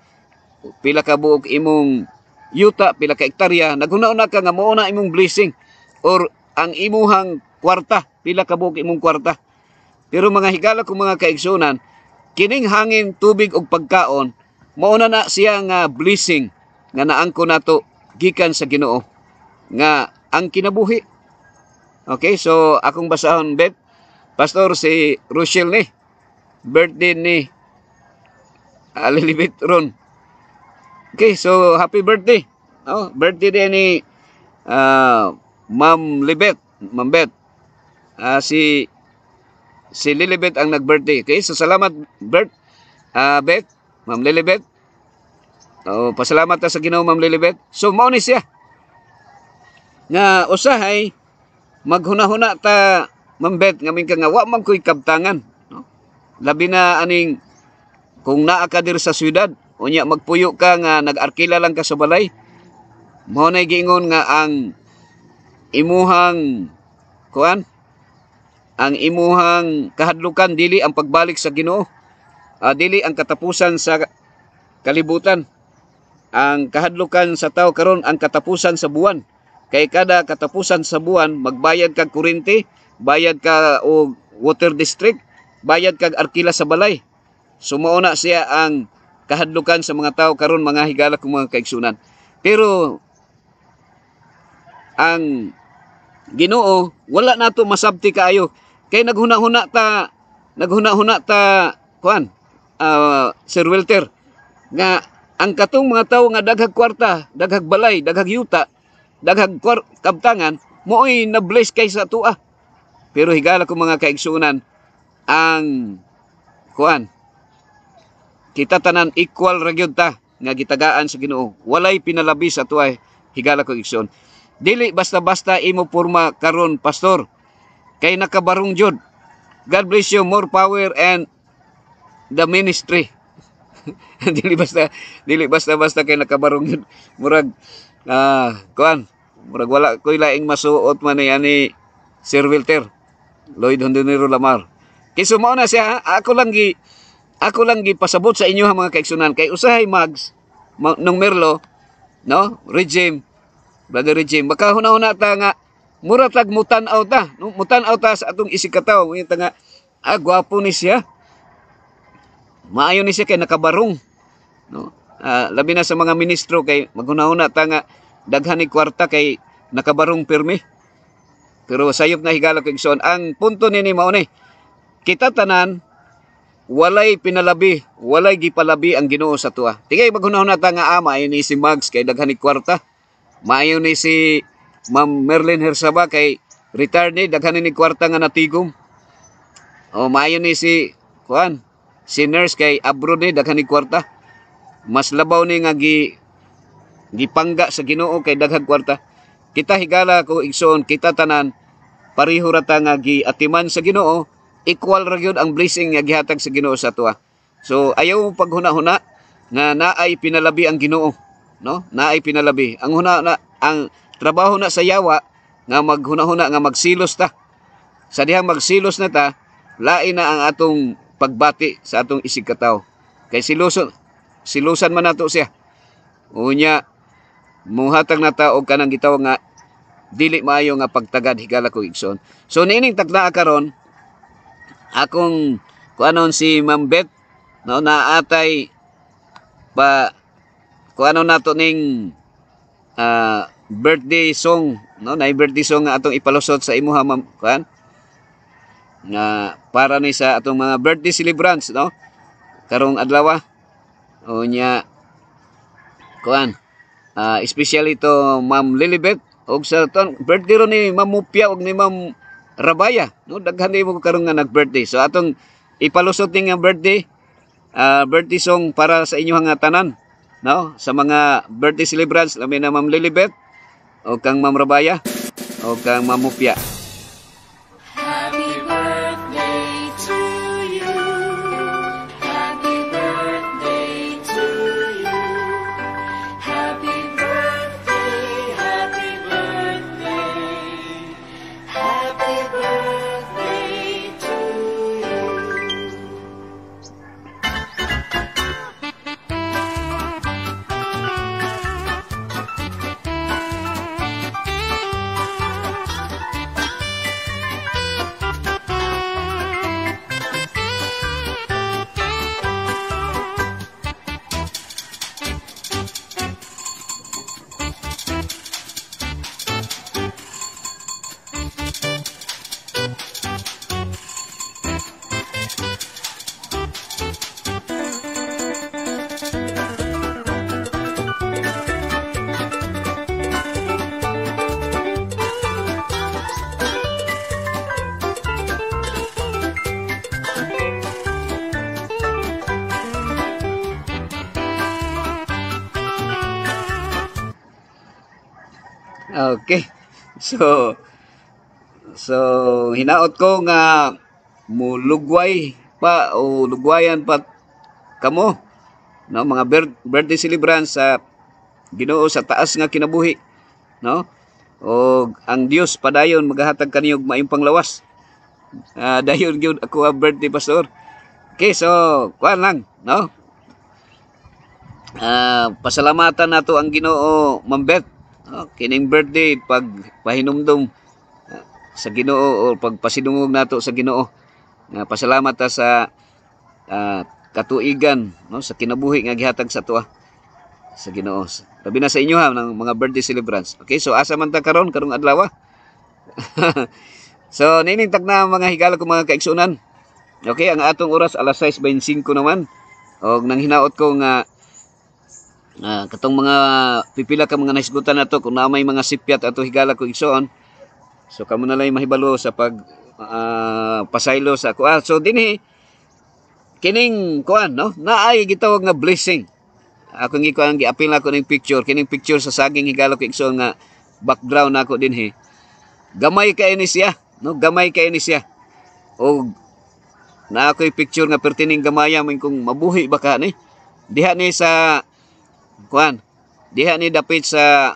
S2: pila ka buok imong yuta, pila ka hektarya, naghuna-una ka nga mao na imong blessing, or ang imuhang kwarta, pila ka buok imong kwarta. Pero mga higala ko mga kaigsunan, kining hangin, tubig ug pagkaon mao na siya nga blessing nga naangko nato gikan sa Ginoo nga ang kinabuhi. Okay, so akong basahon bet Pastor, si Rochelle ni. Birthday ni Lilibet ron. Okay, so happy birthday. Oh, birthday din ni Ma'am Libet, Ma'am Bet. Si Lilibet ang nag-birthday. Okay, so salamat Bet, Ma'am Lilibet. Oh, pasalamat ta sa Ginoo, Ma'am Lilibet. So mao ni siya. Nga usahay maghuna-huna ta, Ma'am Bet, ngamin ka nga wa man ko'y kabtangan, no? Labi na aning kung naa ka dir sa syudad, unya magpuyo ka nga nag-arkila lang ka sa balay, mao nay giingon nga ang imuhang ang imuhang kahadlukan dili ang pagbalik sa Ginoo, dili ang katapusan sa kalibutan. Ang kahadlukan sa tao karon ang katapusan sa buwan. Kay kada katapusan sa buwan magbayad kag kuryente, bayad ka og water district, bayad kag arkila sa balay. Sumao na siya ang kahadlukan sa mga tao karon, mga higala kong mga kaigsunan. Pero ang Ginoo wala nato masabti kaayo kay naghuna-huna ta Sir Wilter nga ang katong mga tao nga daghag kwarta, daghag balay, daghag yuta, daghag kabtangan mo'y na-bless kay sa tuwa. Pero higala ko mga kaigsunan, ang kita tanan equal ra gyud ta nga gitagaan sa Ginoo. Walay pinalabi sa tuwa, higala ko igsoon. Dili basta-basta imo porma karon, pastor, kay nakabarong jud. God bless you, more power and the ministry. dili basta kay nakabarong jud. Murag murag wala ko'y laing masuot man ni Sir Wilter Lloyd Hondonero Lamar. Kay sumao na siya, ako lang gi pasabot sa inyo mga kaigsunan, kay usahay mags nung Merlo, no, brother regime, baka huna-huna ta nga mura tag mutan-aw ta, no? Mutan-aw ta sa atong isikataw, ngita nga gwapo ni siya, maayo ni siya kay nakabarong, no? Labi na sa mga ministro kay maghuna-huna ta nga daghan ni kwarta kay nakabarong pirmi. Pero sayop na higala ko igsoon, ang punto nini mao ni kita tanan walay pinalabi, walay gipalabi ang Ginoo sa tuwa. Tigay maghuna-huna ta nga maayo ni si Mags kay daghan ni kwarta, maayo ni si Ma'am Merlin Hersaba kay retired ni daghan ni kwarta nga natigom. O maayo ni si nurse kay abroad ni daghan ni kwarta. Mas labaw ni nga gipangga sa Ginoo kay daghang kwarta. Kita higala ko igsoon, kita tanan pareho ra ta nga giatiman sa Ginoo, equal ra gyud ang blessing nga gihatag sa Ginoo sa tuwa. So ayaw paghuna-huna nga naay pinalabi ang Ginoo, no? Naay pinalabi. Ang trabaho na sa yawa nga maghuna-huna nga magsilos ta. Sa dihang magsilos na ta, lain na ang atong pagbati sa atong isigkataw. Kay silusan man nato siya. Unya muhatag na ta og kanang gitawag nga dili maayo nga pagtagad, higala ko igsoon. So niining takla karon akong kuanon si Ma'am Bet, no, naatay pa kuanon nato ning birthday song, no, na birthday song nga atong ipalusot sa imuha, Ma'am, nga para ni sa atong mga birthday celebrants, no, karong adlaw. Unya especially to Ma'am Lilibet og sa birthday ron ni Ma'am Mupia og ni Ma'am Rabaya, no, daghan mo karon nga nag-birthday. So atong ipalusot ning birthday song para sa inyo nga tanan, no, sa mga birthday celebrants, labi na Ma'am Lilibet o kang Ma'am Rabaya o kang Ma'am Mupia.
S1: Happy birthday to you. Happy birthday to you. Happy birthday, happy birthday. Happy birthday to you.
S2: Okay. So so hinaot ko nga mulugway pa o lugwayan pa kamo, no, mga birthday celebrants sa Ginoo sa taas nga kinabuhi, no? O ang Dios padayon magahatag kaniyog maayong panglawas. Dayon gyud ako ang birthday pastor. Okay, so kuan lang, no? Pasalamatan nato ang Ginoo, Ma'am Beth. Kining birthday pag pahinumdom sa Ginoo o pagpasidungog nato sa Ginoo. Pasalamat ta sa katuigan, no, sa kinabuhi nga gihatag sa tuwa sa Ginoo. Labi na sa inyo ha ng mga birthday celebrants. Okay, so asa man ta karon karong adlaw. So niningtag na mga higala ko mga kaigsunan. Okay, ang atong oras alas 6:25 naman. Og nang hinaot ko nga katong mga pipila ka mga naisgutan nato kung na may mga sipyat ato higala ko igsoon. So kamo na lang mahibalo sa pag pasaylo sa kuan. So dinhi kining kuan, no, naay gitawag nga blessing. Ako ngi kuan giapil ako ning picture, kining picture sa saging higala ko igsoon nga background nako dinhi. Gamay kay ni siya, no, gamay kay ni siya. Og na ako'y picture nga pertining gamaya man kung mabuhi ba ka ni. Diha ni sa kuan, diha ni dapit sa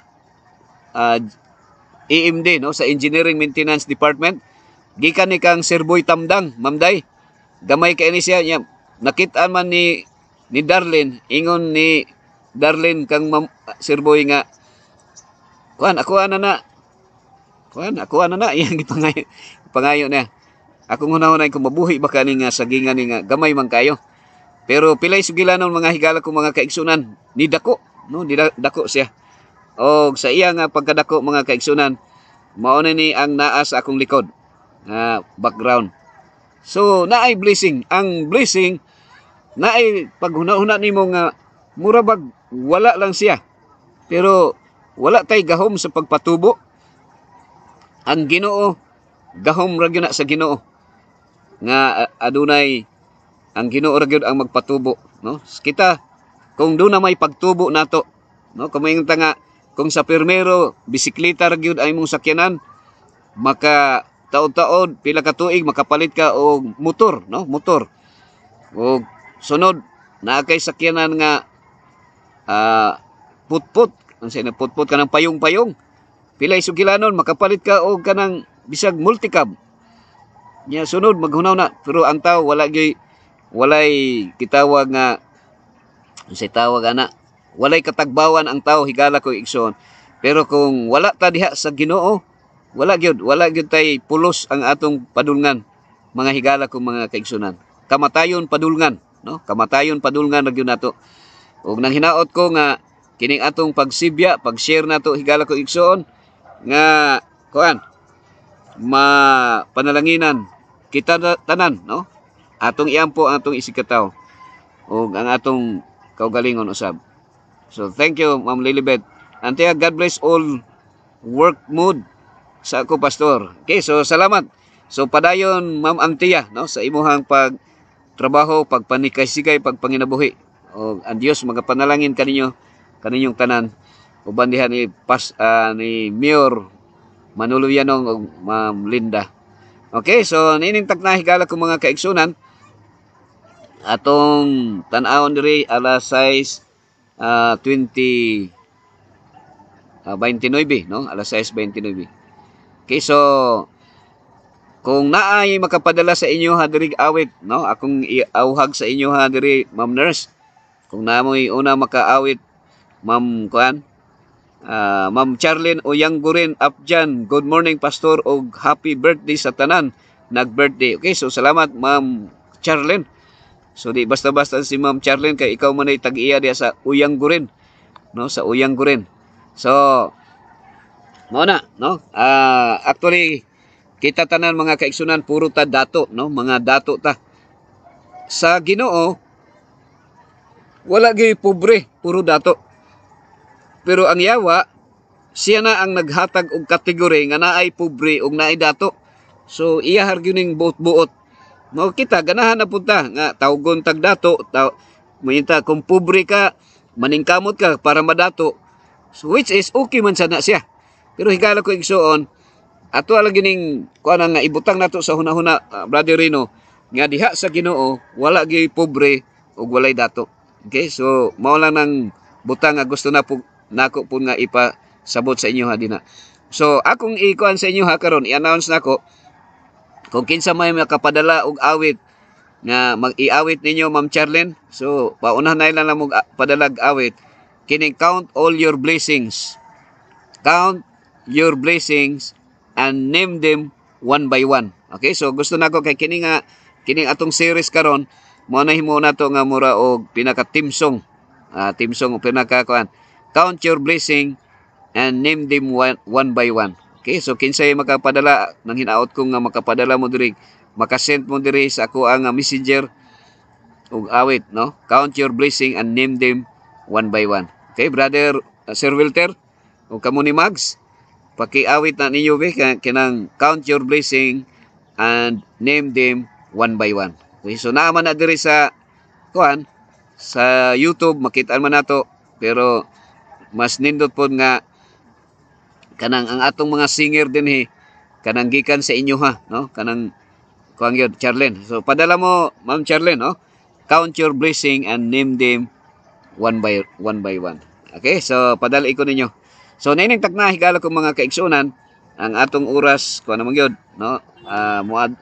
S2: EMD, no, sa Engineering Maintenance Department. Gikan ni kang Sirboy Tamdang, Mamday. Gamay kay ni siya. Nakitaan man ni Darlene, ingon ni Darlene kang Sirboy nga kuan ako ana na. Kuan ako ana na iyang gipangayo niya. Ako hunahunay kung mabuhi ba kani nga sagingan ni nga gamay man kayo. Pero pilay sugilanon mga higala ko mga kaigsunan ni dako, no, ni dako siya. Og sa iya nga pagkadako mga kaigsunan, mao na ni ang naa sa akong likod background. So naay blessing, ang blessing naay paghuna-huna nimo nga mura bag wala lang siya. Pero wala tay gahom sa pagpatubo. Ang Ginoo gahom ra gyud na sa Ginoo nga adunay ang Ginoo ra gyud ang magpatubo, no? Kita kung do na may pagtubo nato, no, kumaingon ta nga kung sa permero bisikleta ra gyud ay imong sakyanan, maka taod-taod pila ka tuig makapalit ka og motor, no, motor. Og sunod naa kay sakyanan nga putput, unsa na putput kanang payong-payong. Pilay sugilanon makapalit ka og kanang bisag multicab. Nya sunod maghunaw na, pero ang tao walay kitawag nga unsay tawag ana, walay katagbawan ang tao higala ko igsoon. Pero kung wala ta diha sa Ginoo, wala gyud tay pulos ang atong padulngan mga higala ko mga kaigsunan. Kamatayon padulngan, no, kamatayon padulngan ra gyud nato. Ug nang hinaot ko nga kining atong pagsibya, pag-share nato higala ko igsoon nga kuan panalanginan kita tanan, no, atong iampo ang atong isikataw ug ang atong kaugalingon usab. So thank you Ma'am Lilibet. Antia, God bless all work mood sa ako pastor. Okay, so salamat. So padayon Ma'am Antia, no, sa imuhang pagtrabaho, pagpanikay-sikay, pagpanginabuhi. O ang Dios magapanalangin kaninyong tanan. Uban diha ni ni Mayor Manolo Yanong o Ma'am Linda. Okay, so ninintag na higala ko mga kaigsunan. Atong tan-awon diri alas 6:29, no? Alas 6:29. Okay, so kung naay makapadala sa inyo ha diri awit, no? Akong iauhag sa inyo ha diri Ma'am Nurse. Kung naamoy una makaawit Ma'am Ma'am Charlene Oyangguren Apjan, good morning pastor og happy birthday sa tanan nag-birthday. Okay, so salamat Ma'am Charlene. So di basta-basta si Ma'am Charlene kay ikaw man ay tag-iya diya sa Oyangguren, no, sa Oyangguren. So mao na, no? Actually kita tanan mga kaigsunan puro ta dato, no, mga dato ta. Sa Ginoo wala gyud pobre, puro dato. Pero ang yawa, siya na ang naghatag og kategori nga naay pobre ug naay dato. So iya hargyuning buot-buot. Mao kita ganahan na punta nga tawgon tag dato, mayinta kung pobre ka, maningkamot ka para madato. So which is okay man sana siya. Pero higala ko igsuon, ato lang gining kuan nga ibutang nato sa hunahuna, Brother Rino, nga diha sa Ginoo wala gyud pobre ug walay dato. Okay? So mao lang nang butang nga gusto na po nako po nga ipasabot sa inyo ha dina. So akong ikuan sa inyo ha karon, i-announce nako kung kinsa may makapadala og awit nga mag-iawit ninyo Ma'am Charlene. So pauna na lang mo padalag awit kining count all your blessings. Count your blessings and name them one by one. Okay? So gusto nako kay kining atong series karon mo na himo nato nga mura og pinaka team song. Team song o pinaka kuan. Count your blessing and name them one by one. Okay? So kinsay makapadala nang hinaot ko nga makapadala mo diri, makasend mo diri sa ako ang messenger og awit, no? Count your blessing and name them one by one. Okay, Brother Sir Wilter o kamo ni Mags, pakiawit na ninyo be kinang count your blessing and name them one by one. Okay, so naaman na diri sa kuan sa YouTube, makita man nato, pero mas nindot pod nga kanang ang atong mga singer din kanang gikan sa inyo ha, no? Kanang kuan gyud Charlene. So padala mo Ma'am Charlene, no? Count your blessing and name them one by one. Okay, so padala ko ninyo. So nining tagna higala ko mga kaigsunan, ang atong oras kuan naman gyud, no?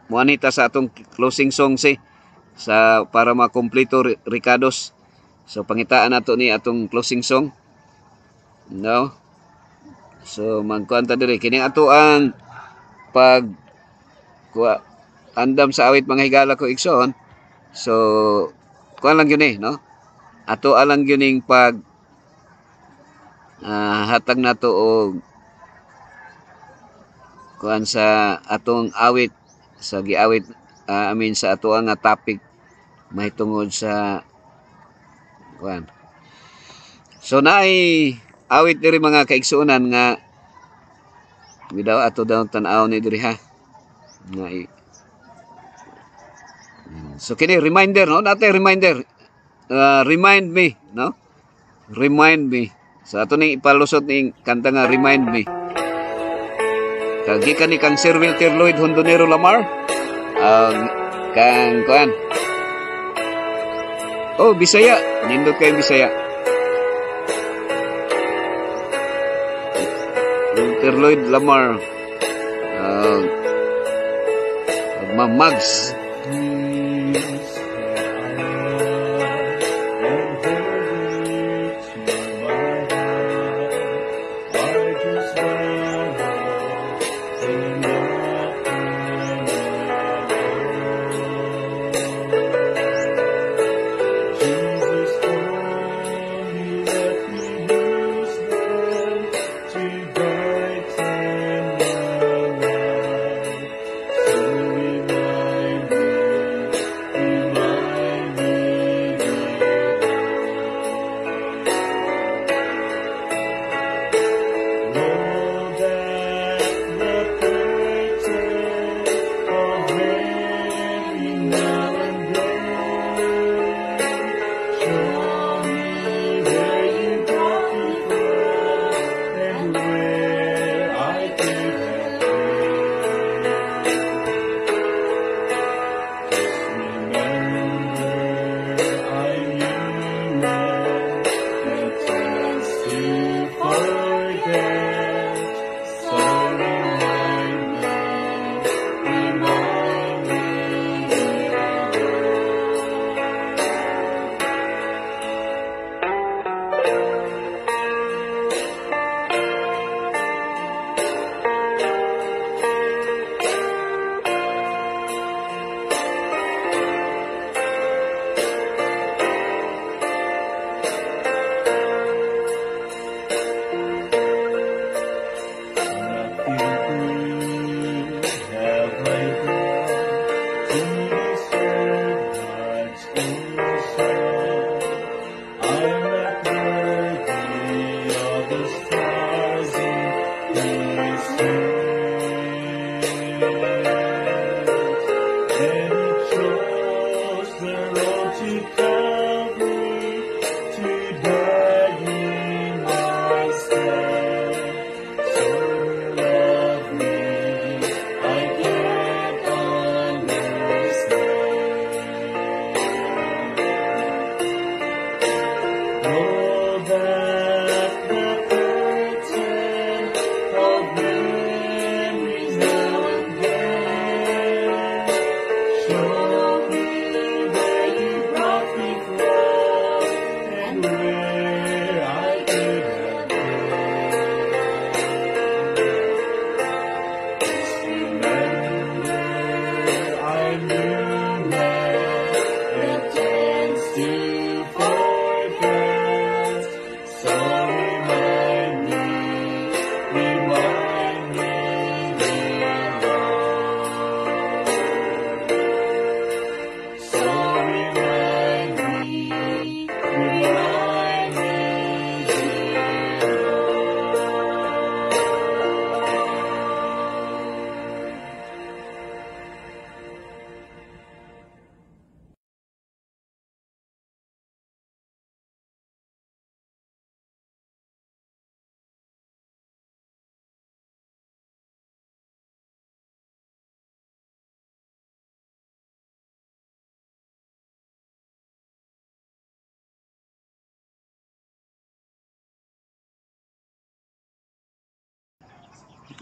S2: Muanita sa atong closing song sa para makompleto Ricardos. So pangitaan nato ni atong closing song. No? So magkuan ta diri kini ato ang pag andam sa awit mga higala ko igsoon. So kuan lang yun no? Ato alang yuning pag hatag nato og kuan sa atong awit sa giawit sa ato ang topic mahitungod sa kuan. So naay awit diri mga kaigsuonan nga bidaw ato daw tan-aw ni diri ha. So kini reminder, no? Natay reminder. Remind me, no? Remind me. So ato ning ipalusot ning kanta nga Remind Me. Kagi ni kang Sir Wilter Lloyd Hondonero Lamar. Kang kuan. Oh, Bisaya. Nindot kay Bisaya. Wilter Lloyd Lamar. Ma'am Mags.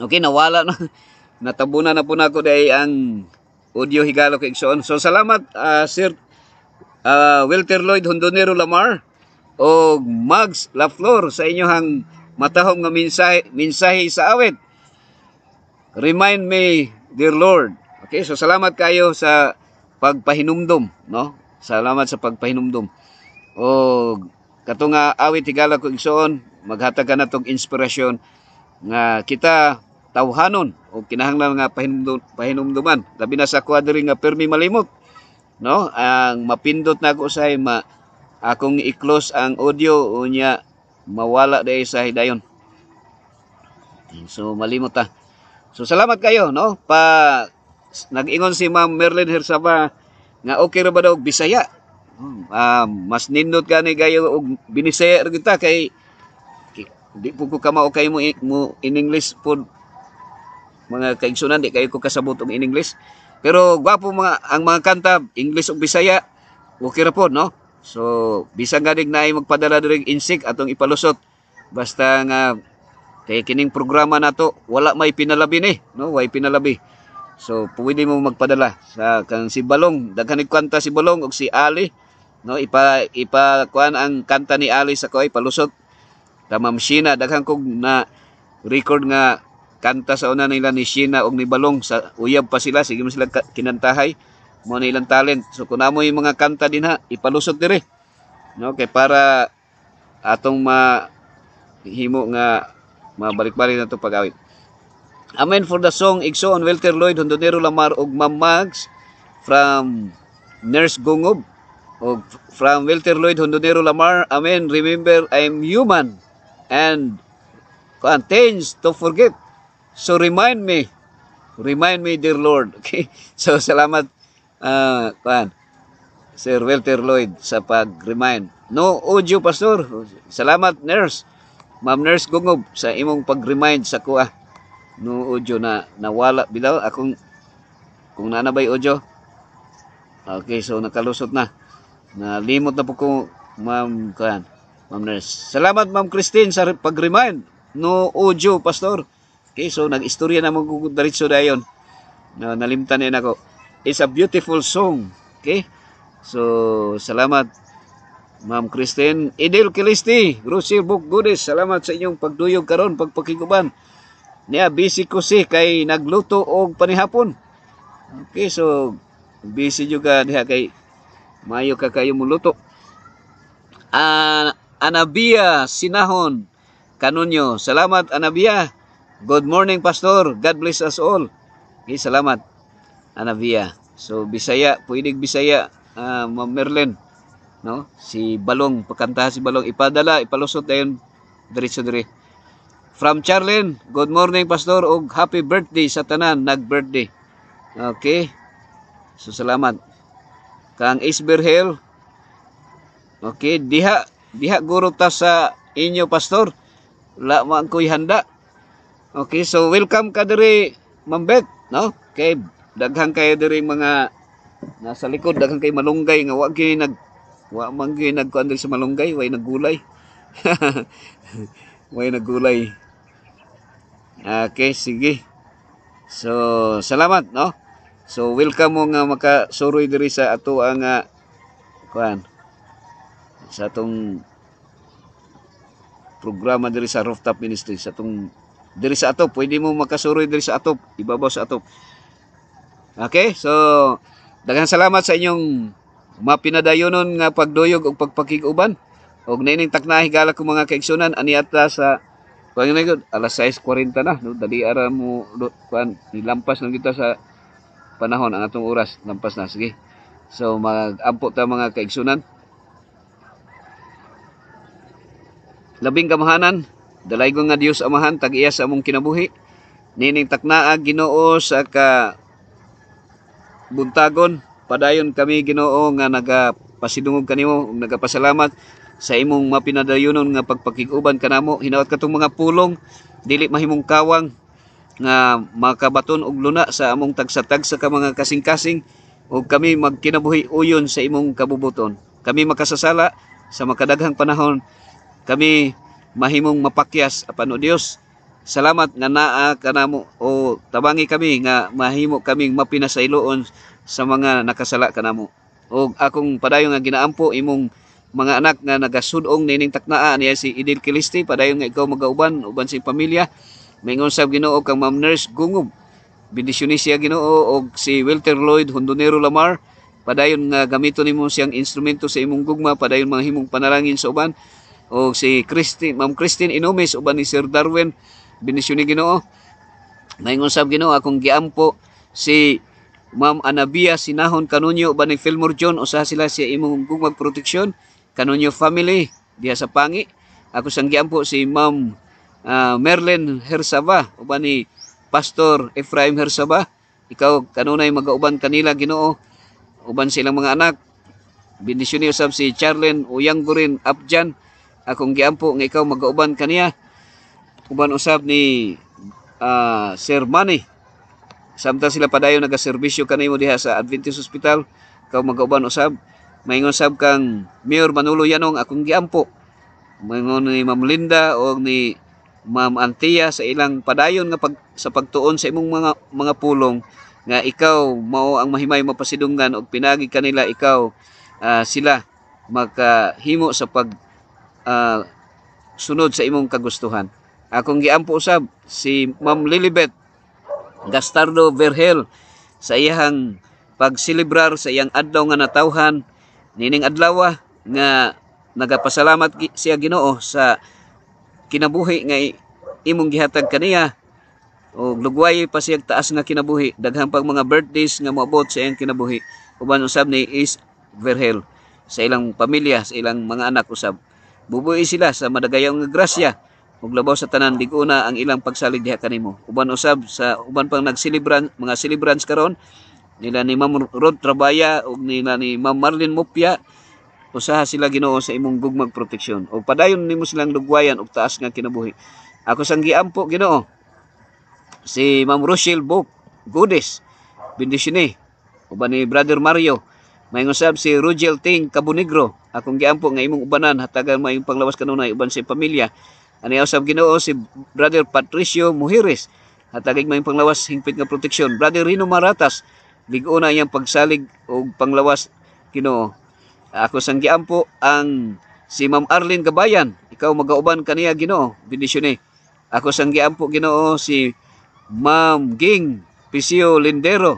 S2: Okay, nawala na. Natabunan na po na ako dahil ang audio higalo kay Igsoon. So salamat Sir Walter Lloyd Hondonero Lamar o Mags Laflor sa inyong matahong nga mensahe sa awit. Remind me, dear Lord. Okay, so salamat kayo sa pagpahinumdom, no? Salamat sa pagpahinumdom. O kato nga awit higala ko Igsoon, maghatag ka na tong inspirasyon nga kita tawhanon o kinahanglan nga pahinumduman. Labi na sa kwadri nga permi malimot, no? Ang mapindot na ako sa akong i-close ang audio unya mawala dahil sa hidayon. So malimot ta. So salamat kayo, no? Nag-ingon si Ma'am Merlin Hersaba nga okay ra ba daw Bisaya? Mas nindot gani kayo og binisaya ra kita kay di po ko kamao kay mo in English po mga kaigsunan, di kayo ko kasabot og in English. Pero gwapo ang mga kanta English ug Bisaya, okay ra po, no? So bisan gadig na ay magpadala diri insik atong ipalusot. Basta nga kay kining programa nato wala may pinalabi ni, no? Way pinalabi. So pwede mo magpadala sa kang si Balong, daghan kanta si Balong ug si Ali, no? Ipa kuan ang kanta ni Ali sa koy palusot. Ma'am Sheena, daghan kog na record nga kanta sa una nila ni Sheena og ni Balong, sa uyab pa sila, sige mo sila kinantahay mo na ilang talent. So kung amo yung mga kanta din ha, ipalusot dire, no? Kay para atong mahimo nga mabalik-balik na to pag-awit. Amen for the song Igsoon Walter Lloyd Hondonero Lamar og Ma'am Mags from Nurse Gungob og from Walter Lloyd Hondonero Lamar. Amen. Remember, I'm human and tends to forget. So remind me, dear Lord. Okay. So salamat Sir Walter Lloyd sa pag-remind. No audio, Pastor. Salamat, Nurse. Ma'am Nurse Gungob sa imong pag-remind sa kuha. No audio na nawala bilaw akong kung nanabay audio. Okay, so nakalusot na. Nalimot na po ko, Ma'am Nurse. Salamat, Ma'am Christine, sa pag-remind. No audio, Pastor. Okay, so nag-istorya na mga diretso dayon. Nalimtan din ako. It's a beautiful song. Okay? So, salamat, Ma'am Christine. Idil Kilisti, Rosie Book Goodies, salamat sa inyong pagduyog karon, pagpakiguban. Niya, busy ko kay nagluto og panihapon. Okay, so, busy juga diha kay mayo ka kayo muluto. Anabia Sinahon Kanunyo. Salamat, Anabia. Good morning, Pastor. God bless us all. Okay, salamat, Anabia. So, Bisaya, pwedeng Bisaya, Ma'am Merlin, no? Si Balong, pagkantahan si Balong, ipadala, ipalusot dayon diretso dire. From Charlene, good morning, Pastor, og happy birthday sa tanan, nag-birthday. Okay. So, salamat. Kang Isberhel, okay, diha guro ta sa inyo, Pastor. La man ko'y handa. Okay, so welcome ka diri, Ma'am Beth, no? Okay, daghang kayo diri mga nasa likod, daghang kay malunggay nga wa man gyud nagkuan diri sa malunggay, way naggulay. Way naggulay. Okay, sige. So, salamat, no? So, welcome mo nga makasuroy diri sa ato ang kuan sa atong programa diri sa Rooftop Ministry, sa atong diri sa atop, pwede mo makasuroy diri sa atop, ibabaw sa atop. Okay, so daghang salamat sa inyong mapinadayonon nga pagduyog og pagpakig-uban. Og naining taknahi gala ko mga kaigsunan ani ata sa panginaygod alas 6:40 na, no? Dali ara mo kuan nilampas lang kita sa panahon ang atong oras, lampas na. Sige. So mag-ampo ta mga kaigsunan. Labing kamahanan, dalaygon nga Dios Amahan, tag-iya sa among kinabuhi. Nining taknaa Ginoo sa buntagon, padayon kami Ginoo nga nagapasidungog kanimo ug nagapasalamat sa imong mapinadayonon nga pagpakig-uban kanamo. Hinaot katong mga pulong dili mahimong kawang nga makabaton og luna sa among tagsa-tagsa ka mga kasing-kasing ug kami magkinabuhi uyon sa imong kabubuton. Kami makasasala sa makadaghang panahon. Kami mahimong mapakyas apan o Dios salamat nga naa kanamo o tabangi kami nga mahimo kaming mapinasayloon sa mga nakasala kanamo. O akong padayon nga ginaampo imong mga anak nga nagasudong nining taknaa niya si Idil Kilisti, padayon nga ikaw magauban uban sa pamilya. Maingon sab Ginoo kang Ma'am Nurse Gungob, bendisyonis siya Ginoo, og si Walter Lloyd Hondonero Lamar, padayon nga gamiton nimo siyang instrumento sa imong gugma, padayon mga himong panalangin sa uban. O si Ma'am Christine Inomes uban ni Sir Darwin, bendisyon ni Ginoo. Maingon sab Ginoo akong giampo si Ma'am Anabia Sinahon Kanunyo uban ni Fillmore John, usaha sila sa imong gugmag proteksyon. Kanunyo family diha sa Pangi. Ako sang giampo si Ma'am Merlin Hersaba uban ni Pastor Ephraim Hersaba. Ikaw kanunay magauban kanila Ginoo uban silang mga anak. Bendisyon ni usab si Charlene Uyanggurin Abjan. Akong giampo nga ikaw magauban kaniya. Uban usab ni Sir Manny. Samtang sila padayon nagaserbisyo kanimo diha sa Adventist Hospital, ikaw magauban usab. Maingon sab kang Mayor Manolo Yanong, akong giampo. Maingon ni Ma'am Linda o ni Ma'am Antia sa ilang padayon nga sa pagtuon sa imong mga pulong nga ikaw mao ang mahimay mapasidunggan og pinagi kanila ikaw sila makahimo sa pag sunod sa imong kagustuhan. Akong giampo usab si Ma'am Lilibet Gastardo Vergel sa iyang pagselebrar sa iyang adlaw nga natawhan nining adlaw nga nagapasalamat siya Ginoo sa kinabuhi nga imong gihatag kaniya, o lugway pa siya taas nga kinabuhi, daghang pag mga birthdays nga moabot sa iyang kinabuhi. Uban usab ni Is Vergel sa ilang pamilya, sa ilang mga anak usab. Bubuhi sila sa madagayong nga grasya ug labaw sa tanan diguna ang ilang pagsalig diha kanimo. Uban usab sa uban pang nagselebran mga celebrants karon nila ni Ma'am Rod Trabaya ug nila ni Ma'am Marlene Mupia, usaha sila Ginoo sa imong gugmag proteksyon o padayon nimo silang lugwayan og taas nga kinabuhi. Ako sang giampo Ginoo si Ma'am Rochelle Bok Godes, bendisyon ni uban ni Brother Mario. Maingon sab si Rogel Ting Cabonegro, akong giampo nga imong ubanan hatagan mayong panglawas kanunay uban sa pamilya. Ani usab Ginoo si Brother Patricio Mujeres, hatagig mayong panglawas hingpit nga proteksyon. Brother Rino Maratas, ligo na iyang pagsalig o panglawas Ginoo. Ako sang giampo ang si Ma'am Arlene Gabayan, ikaw magauban kaniya Ginoo, bendisyon ni. Ako sang giampo Ginoo si Ma'am Ging Pisio Lindero,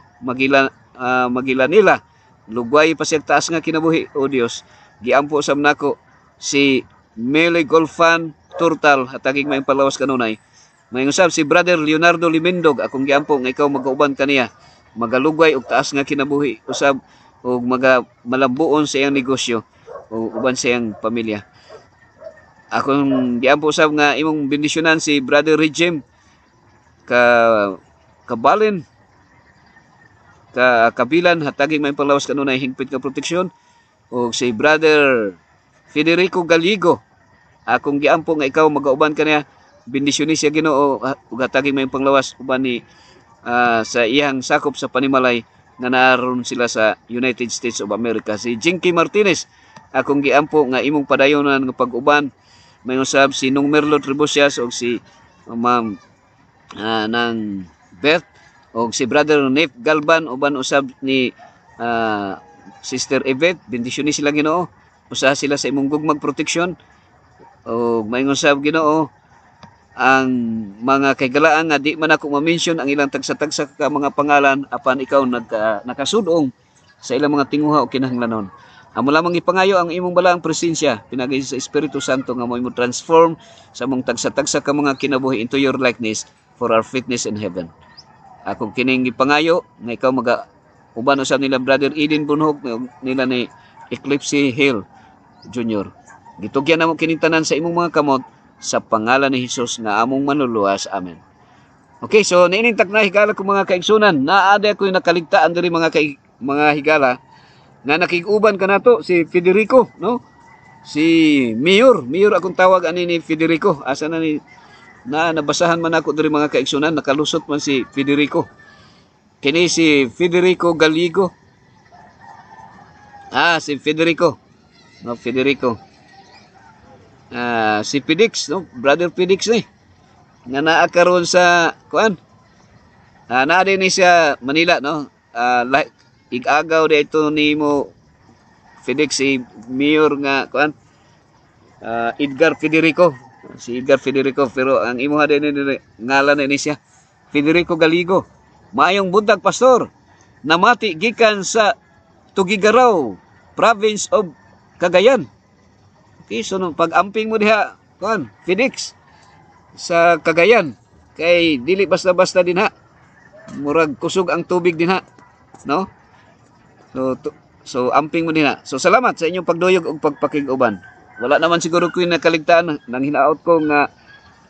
S2: Magilanila, lugway pa siya taas nga kinabuhi o Dios. Giampo sab nako si Mele Golfan Turtal, hatagig mayong panglawas kanunay. May usab si Brother Leonardo Limendog, akong giampo nga ikaw magauban kaniya, magalugway og taas nga kinabuhi usab og malambuon sa iyang negosyo o uban sa iyang pamilya. Akong giampo usab nga imong bendisyonan si Brother Regime Kabalin Kabilan, hatagig may panglawas kanunay hingpit nga proteksyon. O si Brother Federico Galigo, akong giampo nga ikaw magauban kaniya, bendisyon ni siya Ginoo ug hatagig may panglawas uban ni sa iyang sakop sa panimalay nga naroon sila sa United States of America. Si Jinky Martinez, akong giampo nga imong padayonan nga pag-uban. May usab si Nung Merlo Tribosias o si Ma'am nang Beth o si Brother Nef Galban uban usab ni Sister Yvette, bendisyon ni sila Ginoo, usaha sila sa imong gugmag proteksyon. O may usab Ginoo ang mga kaygalaan nga di man ako ma-mention ang ilang tagsa-tagsa ka mga pangalan apan ikaw nakasudong sa ilang mga tinguha o kinahanglanon. Amo lamang ipangayo ang imong balaang presensya pinagi sa Espiritu Santo nga mo transform sa mong tagsa-tagsa ka mga kinabuhi into your likeness for our fitness in heaven. Akong kining ipangayo nga ikaw uban usab nila Brother Eden Bunhog nila ni Eclipse Hill Jr. Gitugyan namo kining tanan sa imong mga kamot sa pangalan ni Hesus nga among manluluwas. Amen. Okay, so niining takna higala ko mga kaigsunan, naada ko yung nakaligtaan diri mga higala nga nakig-uban kanato si Federico, no? Si Mayor akong tawag ani ni Federico. Asa na ni nabasahan man ako diri mga kaigsunan, nakalusot man si Federico. Kini si Federico Galigo. Si Federico. No, Federico. Si Pedix, no? Brother Pedix ni. nga naa karon sa kuan. Naa din ni siya Manila no. Like igagaw dito nimo FedEx si Mayor nga kuan. Edgar Federico. Si Edgar Federico pero ang imuha din ni ngalan ni siya Federico Galigo. Maayong buntag pastor. Namati gikan sa Tugigaraw, Province of Cagayan. Okay, so nung pag-amping mo diha, kuan, FedEx sa Cagayan kay dili basta-basta din ha. Murag kusog ang tubig din ha, no? So amping mo din ha. So salamat sa inyong pagduyog ug pagpakig-uban. Wala naman siguro ko nakaligtaan nang hinaot ko nga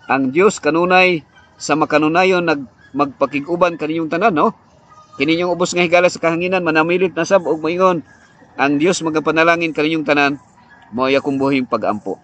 S2: ang Dios kanunay sa makanunayon magpakig-uban kaninyong tanan, no? Kininyong ubos nga higala sa kahanginan manamilit na sab og moingon ang Dios magapanalangin kaninyong tanan mao ya kong buhing pag-ampo.